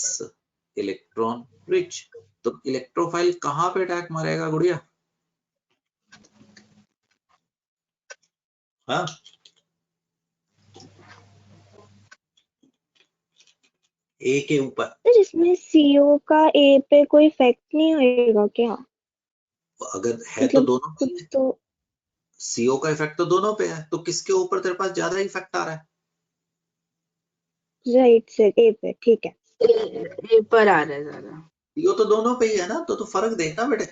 electron rich. तो इलेक्ट्रोफाइल कहां पे अटैक मारेगा गुड़िया? हाँ, ए के ऊपर। सर इसमें सीओ का ए पे कोई इफेक्ट नहीं होएगा क्या? अगर है तो मतलब दोनों पे कुछ है। तो सीओ का इफेक्ट तो दोनों पे है, तो किसके ऊपर तेरे पास ज्यादा इफेक्ट आ रहा है? राइट सर ए पे, ठीक है। ए पर आ रहा है ज्यादा। सीओ तो दोनों पे ही है ना, तो फर्क देखना बेटे।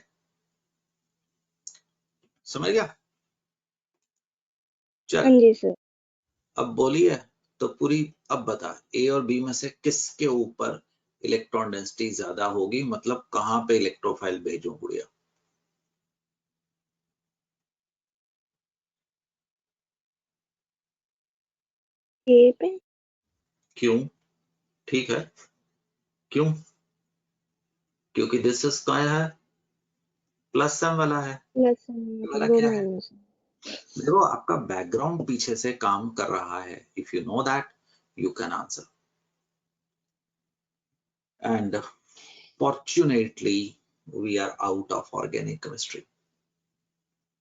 समझ गया? हाँ चल जी सर। अब बोलिए तो पूरी। अब बता, ए और बी में से किसके ऊपर इलेक्ट्रॉन डेंसिटी ज्यादा होगी, मतलब कहां पे इलेक्ट्रोफाइल भेजूं गुड़िया? ए पे। क्यों? ठीक है, क्यों? क्योंकि दिस इज क्या है? प्लस सम वाला है। प्लस ये वाला वो क्या है? माइनस। देखो आपका बैकग्राउंड पीछे से काम कर रहा है। If you know that you can answer. And fortunately we are out of organic chemistry.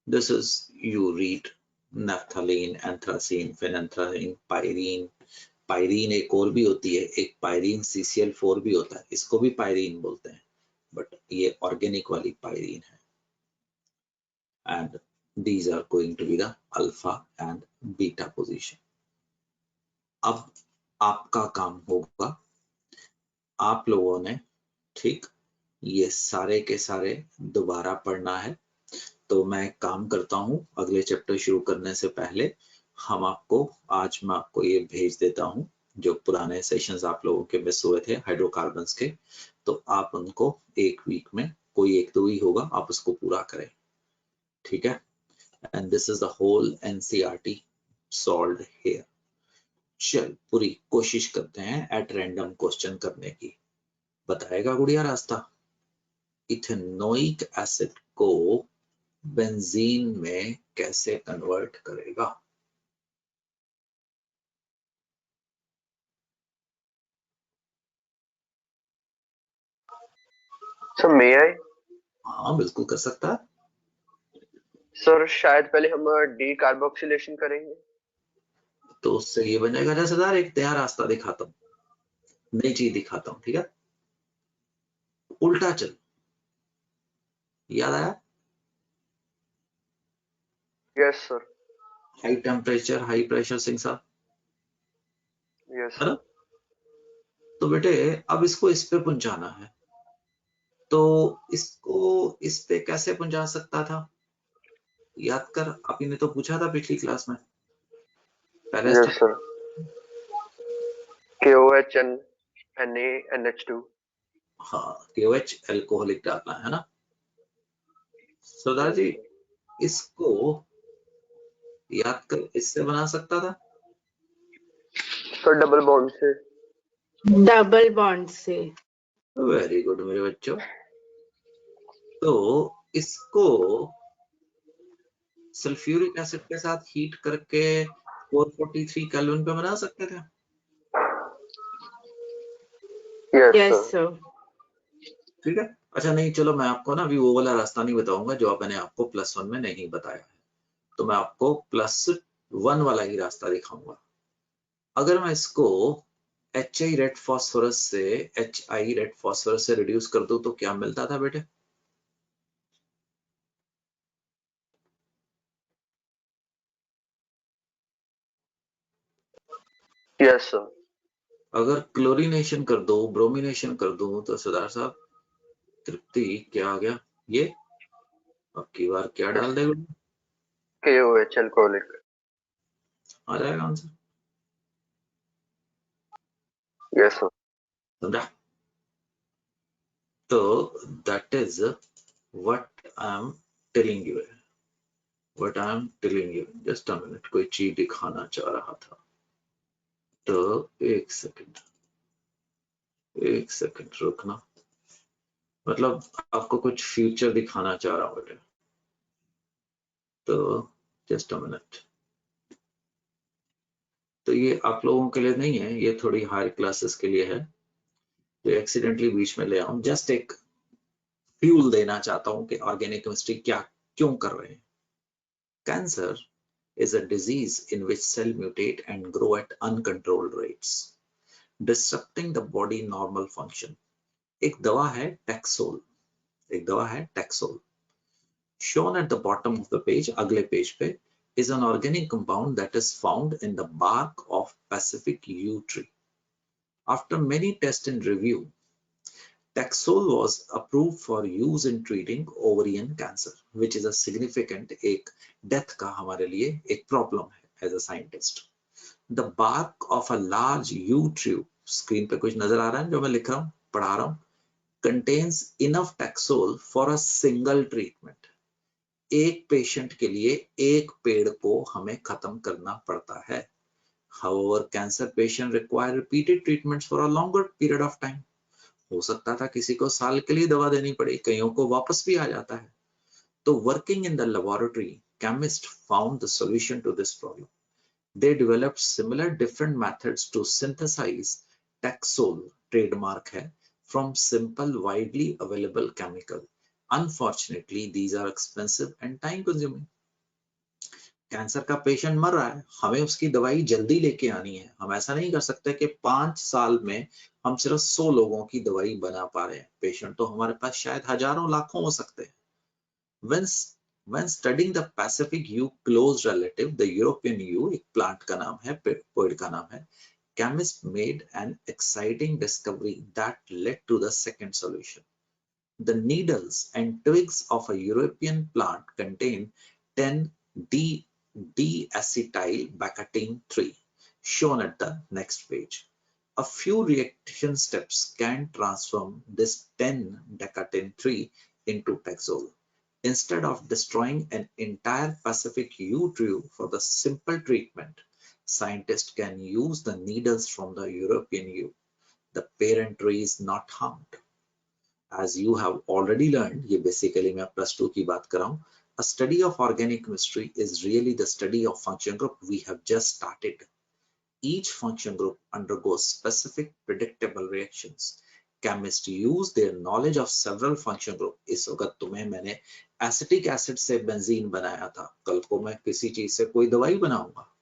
This is, you read naphthalene, anthracene, phenanthrene, pyrene। Pyrene एक और भी होती है, एक पायरीन CCl4 भी होता है, इसको भी पायरीन बोलते हैं, बट ये ऑर्गेनिक वाली पायरीन है। And these are going to be the alpha and beta position. अब आपका काम होगा, आप लोगों ने ठीक ये सारे के सारे दोबारा पढ़ना है। तो मैं काम करता हूं, अगले चैप्टर शुरू करने से पहले आज मैं आपको ये भेज देता हूं जो पुराने सेशंस आप लोगों के मिस हुए थे हाइड्रोकार्बन्स के। तो आप उनको एक वीक में, कोई एक दो ही होगा, आप उसको पूरा करें। ठीक है? And this is the whole NCERT solved here. चल पूरी कोशिश करते हैं एट रैंडम क्वेश्चन करने की। बताएगा गुड़िया रास्ता? इथेनोइक एसिड को बेंजीन में कैसे कन्वर्ट करेगा? सर मे आई? हाँ बिल्कुल कर सकता है। सर शायद पहले हम डी कार्बोक्सिलेशन करेंगे। तो उससे ये बन जाएगा जैसेदार। एक नया रास्ता दिखाता हूँ, नई चीज दिखाता हूँ। ठीक है? उल्टा चल। याद आया? Yes sir. High temperature high pressure Singh साहब, यस है ना? सर। तो बेटे अब इसको इस पे पहुंचाना है, तो इसको इस पे कैसे पहुंचा सकता था? याद कर, आपने ने तो पूछा था पिछली क्लास में, पहले yes step. Sir, KOH NaNH2। हाँ, KOH अल्कोहलिक डालना है ना। सरदार जी, इसको याद कर, इससे बना सकता था सर डबल बॉन्ड से। डबल बॉन्ड से। वेरी गुड मेरे बच्चों। तो इसको सल्फ्यूरिक एसिड के साथ हीट करके 443 केल्विन पे बना सकते थे। Yes yes sir. सर। ठीक है, अच्छा नहीं, चलो मैं आपको ना अभी वो वाला रास्ता नहीं बताऊंगा जो मैंने आपको +1 में नहीं बताया है, तो मैं आपको +1 वाला ही रास्ता दिखाऊंगा। अगर मैं इसको HI रेड फास्फोरस से रिड्यूस कर दूं तो क्या मिलता था बेटे? Yes sir. अगर क्लोरीनेशन कर दो, ब्रोमिनेशन कर दूं तो सरदार साहब तृप्ति क्या आ गया? ये अब की बार क्या डाल देगा? KOH alcoholic. आ जाएगा आंसर, यस सर। समझा? तो that is what I am telling you, what I am telling you. Just a minute, कोई चीज दिखाना चाह रहा था, तो एक सेकंड रुकना, मतलब आपको कुछ फ्यूचर दिखाना चाह रहा हूँ बेटे, तो जस्ट अ मिनट। तो ये आप लोगों के लिए नहीं है, ये थोड़ी हायर क्लासेस के लिए है, तो एक्सीडेंटली बीच में ले आऊं, जस्ट एक फ्यूल देना चाहता हूं कि ऑर्गेनिक केमिस्ट्री क्या क्यों कर रहे हैं। Cancer is a disease in which cells mutate and grow at uncontrolled rates, disrupting the body normal function. एक दवा है taxol, shown at the bottom of the page, अगले पेज पे, is an organic compound that is found in the bark of Pacific yew tree. After many tests and review, Taxol was approved for use in treating ovarian cancer, which is a significant एक death का हमारे लिए एक problem है as a scientist. The bark of a large yew tree, screen पे कुछ नजर आ रहा है जो मैं लिख रहा हूँ, पढ़ा रहा हूँ, contains enough Taxol for a single treatment. एक पेशेंट के लिए एक पेड़ को हमें खत्म करना पड़ता है. However, cancer patient require repeated treatments for a longer period of time. हो सकता था किसी को साल के लिए दवा देनी पड़े, कईयों को वापस भी आ जाता है. तो working in the laboratory, chemist found the solution to this problem. They developed similar different methods to synthesize taxol, trademark है, from simple widely available chemical. Unfortunately these are expensive and time consuming. Cancer का patient मर रहा है, हमें उसकी दवाई जल्दी लेके आनी है. हम ऐसा नहीं कर सकते कि 5 साल में हम सिर्फ 100 लोगों की दवाई बना पा रहे हैं. पेशेंट तो हमारे पास शायद हजारों लाखों हो सकते हैं. When studying the Pacific yew close relative, the European yew, एक प्लांट का नाम है, पेड़ का नाम है, chemists made an exciting discovery that led to the second solution. The needles and twigs of a European plant contain 10-D-acetyl-baccatin-3, shown at the next page. A few reaction steps can transform this 10-decatin-3 into Taxol. Instead of destroying an entire Pacific yew tree for the simple treatment, scientists can use the needles from the European yew. The parent tree is not harmed. As you have already learned, ये basically मैं +2 की बात कर रहा हूँ. A study of organic chemistry is really the study of function group we have just started. Each function group undergoes specific predictable reactions. Chemists use their knowledge of several function group. इस वक्त तुम्हें मैंने acetic acid से benzene बनाया था, कल को मैं किसी चीज से कोई दवाई बनाऊंगा,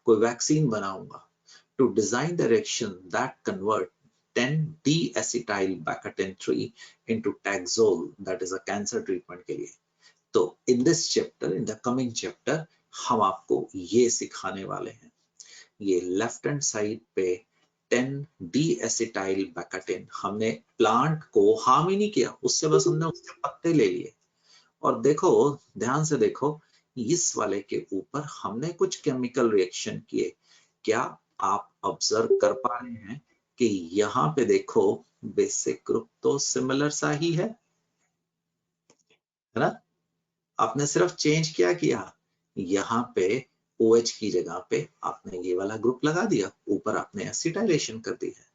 कोई वैक्सीन बनाऊंगा, to design the reaction that convert 10-D-acetyl-baccatin-3 into Taxol, that is a cancer treatment के लिए. तो in this chapter, in the coming chapter, हम आपको ये सिखाने वाले हैं. ये लेफ्ट हैंड साइड पे 10-D-acetyl-baccatin, हमने प्लांट को हार्म ही नहीं किया, उससे बस हमने उसके पत्ते ले लिए. और देखो, ध्यान से देखो, इस वाले के ऊपर हमने कुछ केमिकल रिएक्शन किए। क्या आप ऑब्जर्व कर पा रहे हैं कि यहाँ पे देखो बेसिक ग्रुप तो सिमिलर सा ही है ना? आपने सिर्फ चेंज क्या किया, यहाँ पे OH की जगह पे आपने ये वाला ग्रुप लगा दिया, ऊपर आपने एसिटाइलेशन कर दी है।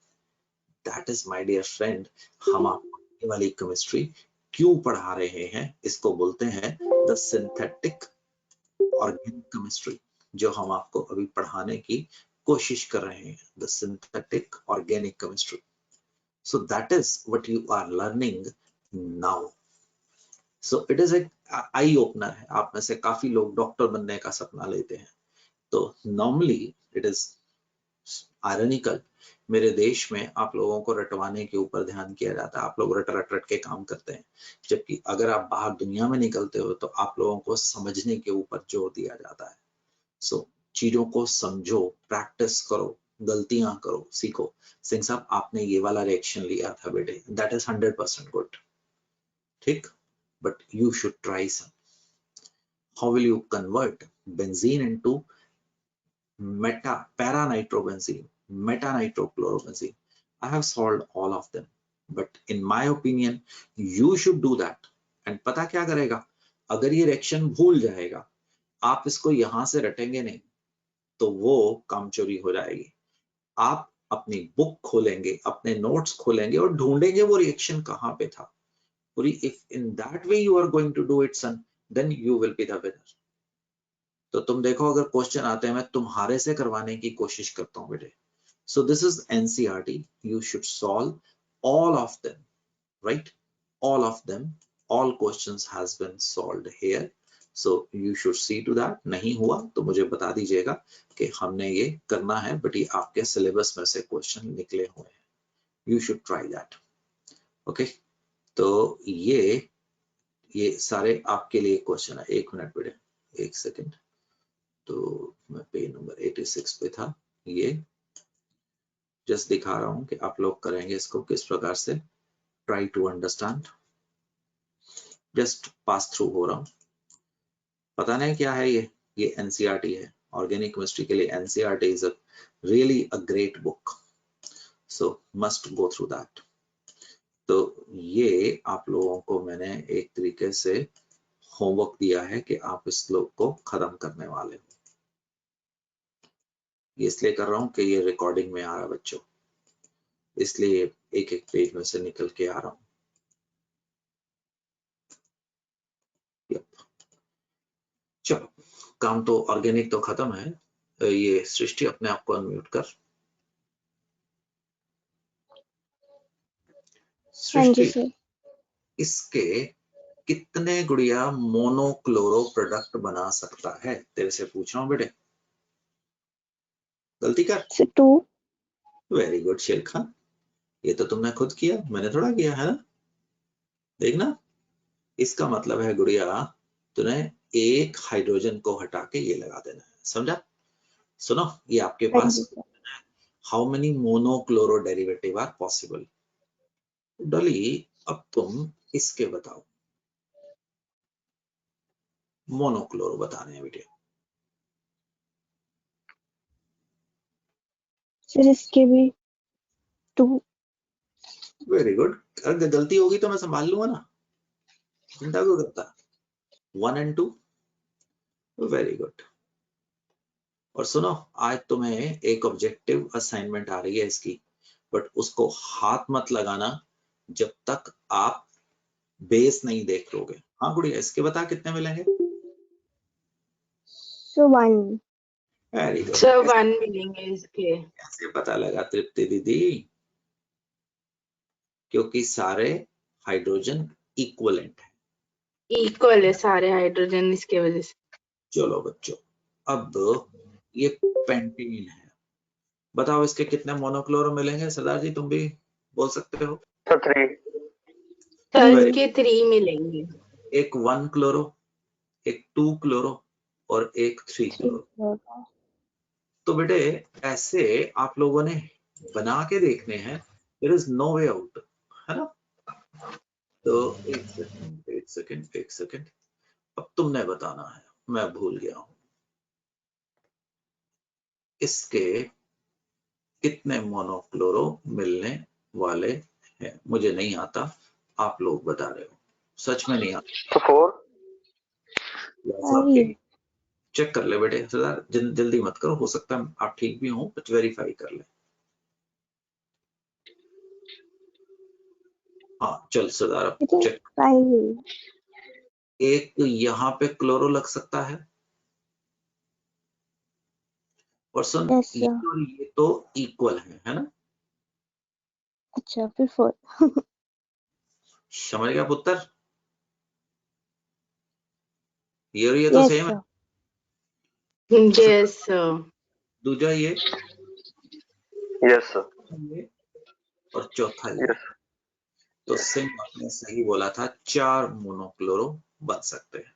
That is my dear friend, हम आपको ये वाली केमिस्ट्री क्यों पढ़ा रहे हैं, इसको बोलते हैं द सिंथेटिक ऑर्गेनिक केमिस्ट्री, जो हम आपको अभी पढ़ाने की कोशिश कर रहे हैं, the synthetic organic chemistry. So that is what you are learning now. So it is एक आई ओपनर है। आप में से काफी लोग डॉक्टर बनने का सपना लेते हैं, तो नॉर्मली इट इज आयरनिकल, मेरे देश में आप लोगों को रटवाने के ऊपर ध्यान किया जाता है, आप लोग रट रट रट के काम करते हैं, जबकि अगर आप बाहर दुनिया में निकलते हो तो आप लोगों को समझने के ऊपर जोर दिया जाता है। सो चीजों को समझो, प्रैक्टिस करो, गलतियां करो, सीखो। सिंह साहब आपने ये वाला रिएक्शन लिया था बेटे, दैट इज 100% गुड, ठीक, but you should try some. How will you convert benzene into para-nitrobenzene, meta-nitrochlorobenzene? I have solved all of them, but in my opinion, you should do that. And पता क्या करेगा, अगर ये reaction भूल जाएगा, आप इसको यहां से रटेंगे नहीं, तो वो काम चोरी हो जाएगी। आप अपनी बुक खोलेंगे, अपने नोट्स खोलेंगे और ढूंढेंगे वो रिएक्शन कहां पे था। If in that way you are going to do it, son, then you will be the winner. तो तुम देखो, अगर क्वेश्चन आते हैं, मैं तुम्हारे से करवाने की कोशिश करता हूँ बेटे। So this is NCERT, you should solve all of them, right, all of them, all questions has been solved here, so you should see to that. नहीं हुआ तो मुझे बता दीजिएगा कि हमने ये करना है, बट ये आपके सिलेबस में से क्वेश्चन निकले हुए हैं, you should try that, okay. तो ये सारे आपके लिए क्वेश्चन है। एक मिनट बेटे, एक सेकेंड, तो मैं पेज नंबर 86 पे था, ये जस्ट दिखा रहा हूं कि आप लोग करेंगे इसको किस प्रकार से, try to understand, just pass through हो रहा हूं। पता नहीं क्या है ये NCERT है, ऑर्गेनिक केमिस्ट्री के लिए NCERT is a really a great book, so must go through that. तो ये आप लोगों को मैंने एक तरीके से होमवर्क दिया है कि आप इस लोग को खत्म करने वाले हो। ये इसलिए कर रहा हूं कि ये रिकॉर्डिंग में आ रहा है बच्चों, इसलिए एक एक पेज में से निकल के आ रहा हूं। चलो, काम तो ऑर्गेनिक तो खत्म है। ये सृष्टि अपने आप को अनम्यूट कर। सृष्टि, इसके कितने गुड़िया मोनोक्लोरो प्रोडक्ट बना सकता है? तेरे से पूछ रहा हूँ बेटे, गलती कर। 2। वेरी गुड शेर खान, ये तो तुमने खुद किया, मैंने थोड़ा किया है ना। देखना, इसका मतलब है गुड़िया तूने एक हाइड्रोजन को हटा के ये लगा देना है, समझा? सुनो, ये आपके पास how many monochloro derivative are possible. Dolly, अब तुम इसके बताओ, मोनोक्लोरो बताने हैं बेटे। सर इसके भी 2। वेरी गुड, अगर गलती होगी तो मैं संभाल लूंगा ना, चिंता क्यों करता। 1 and 2, वेरी गुड। और सुनो, आज तुम्हें एक ऑब्जेक्टिव असाइनमेंट आ रही है इसकी, बट उसको हाथ मत लगाना जब तक आप बेस नहीं देख लोगे। हाँ गुड़िया, इसके बता कितने मिलेंगे? So 1। Very good. सर 1 मिलेंगे इसके। कैसे पता लगा तृप्ति दीदी? क्योंकि सारे हाइड्रोजन इक्वलेंट है, इक्वल है सारे हाइड्रोजन, इसके वजह से। चलो बच्चों, अब ये पेंटीन है, बताओ इसके कितने मोनोक्लोरो मिलेंगे? सरदार जी तुम भी बोल सकते हो। 3। सर इसके 3 मिलेंगे, एक 1 क्लोरो, एक 2 क्लोरो और एक 3 क्लोरो। तो बेटे ऐसे आप लोगों ने बना के देखने हैं, there is no way out, है ना? तो एक सेकंड, अब तुमने बताना है, मैं भूल गया हूं। इसके कितने मोनोक्लोरो मिलने वाले हैं? मुझे नहीं आता, आप लोग बता रहे हो, सच में नहीं आता। तो 4। फाइव। चेक कर ले बेटे सरदार, जल्दी मत करो, हो सकता है आप ठीक भी हो, बट वेरीफाई कर ले। हाँ चल सरदार, अब चेक। फाइव। एक यहाँ पे क्लोरो लग सकता है, और सुन Yes, ये sir. और ये तो इक्वल है ना? अच्छा फिर 4। समझ गया पुत्र? ये और ये तो Yes, सेम है। sir. Yes, sir. दूजा ये यस सर। ये और चौथा ये। यस। तो सिंह आपने सही बोला था, 4 मोनोक्लोरो बन सकते हैं।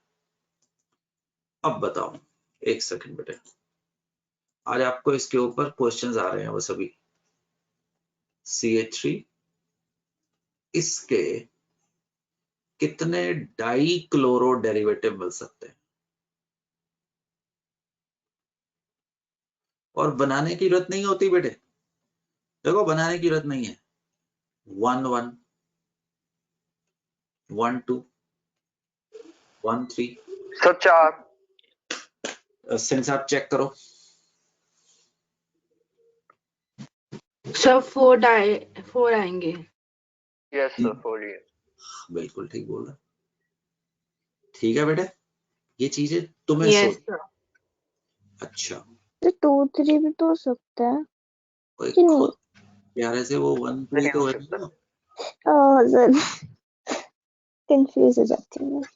अब बताओ, एक सेकंड बेटे, आज आपको इसके ऊपर क्वेश्चंस आ रहे हैं वो सभी। CH3 इसके कितने डाई क्लोरो डेरिवेटिव मिल सकते हैं? और बनाने की जरूरत नहीं होती बेटे, देखो बनाने की जरूरत नहीं है। 1 1 1 2 1 3। सर 4। सिंह साहब चेक करो। सर 4 आएंगे। यस सर 4 ही है। बिल्कुल ठीक बोल रहा, ठीक है बेटे, ये चीजें तुम्हें Yes, सोच। sir. अच्छा, तो 2 3 भी तो हो सकता है कोई कि नहीं? खुद प्यारे से वो 1 2 ही नहीं तो हो है सकता। ना? सर कंफ्यूज हो जाती हूँ मैं।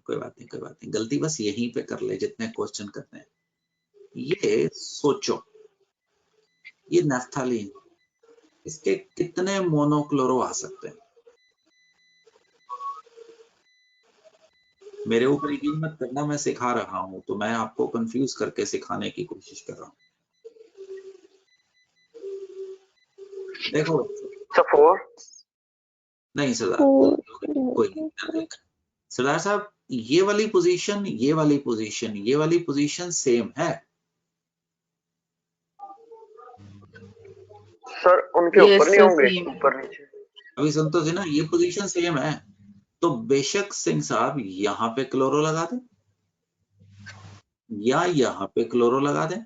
कोई बात नहीं, कोई बात नहीं, गलती बस यहीं पे कर ले जितने क्वेश्चन करते हैं। ये सोचो, ये नैफ्थलीन, इसके कितने मोनोक्लोरो आ सकते हैं? मेरे ऊपर यकीन मत करना, मैं सिखा रहा हूं तो मैं आपको कंफ्यूज करके सिखाने की कोशिश कर रहा हूं। देखो सर 4। नहीं सरदार, 4 कोई नहीं, सरदार साहब ये वाली पोजीशन, ये वाली पोजीशन, ये वाली पोजीशन सेम है। सर उनके Yes, ऊपर नहीं sir. होंगे, Same. ऊपर नीचे। अभी सुन तो ना, ये पोजीशन सेम है, तो बेशक सिंह साहब यहाँ पे क्लोरो लगा दें या यहाँ पे क्लोरो लगा दें,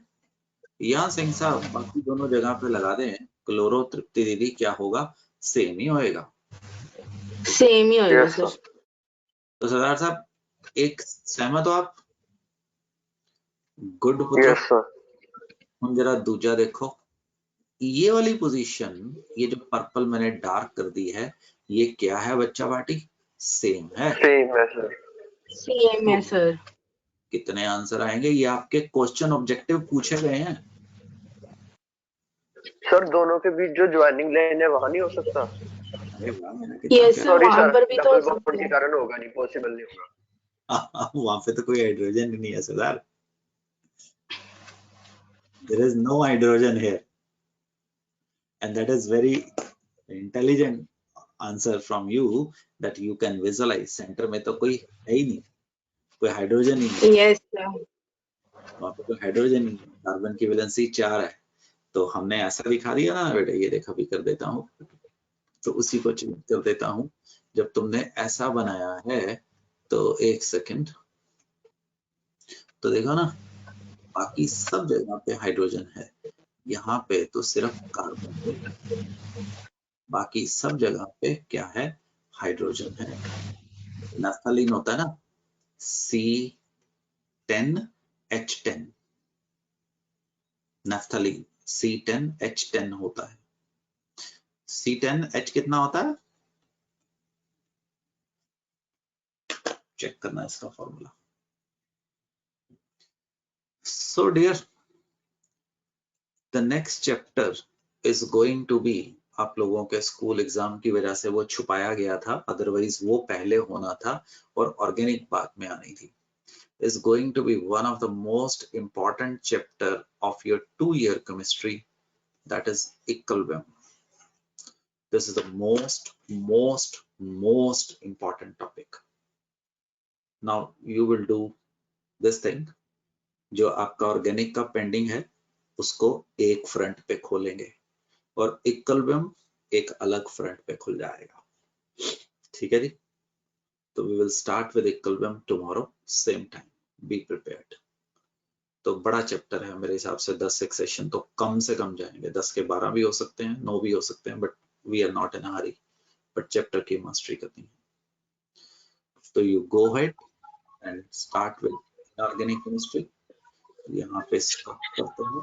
या सिंह साहब बाकी दोनों जगह पे लगा दें, क्लोरो तृप्ति दीदी क्या होगा, सेम ही होएगा। Same ही होएगा यस सर। सर। तो सरदार साहब एक सहमत हो आप? गुड पुत्र। Yes sir. हम जरा दूजा देखो, ये वाली पोजीशन, ये जो पर्पल मैंने डार्क कर दी है, ये क्या है बच्चा बाटी? सेम है। सेम है सर। Same है सर। कितने आंसर आएंगे? ये आपके क्वेश्चन ऑब्जेक्टिव पूछे गए हैं। सर दोनों के बीच जो ज्वाइनिंग लाइन है वहां नहीं हो सकता? अरे वाह, मैंने कितना Yes, क्या sir. सॉरी वहां सर, पर भी तो हो डबल बॉन्ड सकता के है। कारण होगा नहीं, पॉसिबल नहीं होगा। वहां पे तो कोई हाइड्रोजन नहीं है सरदार, there is no hydrogen here, and that is very intelligent answer from you that you can visualize centre में तो कोई है ही नहीं, कोई हाइड्रोजन ही नहीं, Yes, sir. वहां पे कोई हाइड्रोजन ही नहीं, कार्बन की वैलेंसी 4 है। तो हमने ऐसा दिखा दिया ना बेटे, ये देखा भी कर देता हूँ, तो उसी को चेंज कर देता हूँ। जब तुमने ऐसा बनाया है तो एक सेकंड, तो देखो ना, बाकी सब जगह पे हाइड्रोजन है, यहाँ पे तो सिर्फ कार्बन है, बाकी सब जगह पे क्या है? हाइड्रोजन है। नैफ्थलीन होता है ना, C10H10, नैफ्थलीन C10H10 होता है। C10H कितना होता है? चेक करना इसका formula. So dear, the next chapter is going to be, आप लोगों के स्कूल एग्जाम की वजह से वो छुपाया गया था, अदरवाइज वो पहले होना था और ऑर्गेनिक बाद में आनी थी, is going to be one of the most important chapter of your 2-year chemistry, that is equilibrium. This is the most important topic. Now you will do this thing, जो आपका ऑर्गेनिक का pending है उसको एक front पे खोलेंगे और equilibrium एक अलग फ्रंट पे खुल जाएगा। ठीक है जी, तो we will start with equilibrium tomorrow same time, be prepared. तो बड़ा चैप्टर है मेरे हिसाब से, 10 सेक्शन तो कम से कम जाएंगे, 10 के 12 भी हो सकते हैं, 9 भी हो सकते हैं, but we are not in a hurry, but chapter की मास्टरी करनी है। तो you go head and start with organic chemistry. यहाँ पे स्टार्ट करते हैं।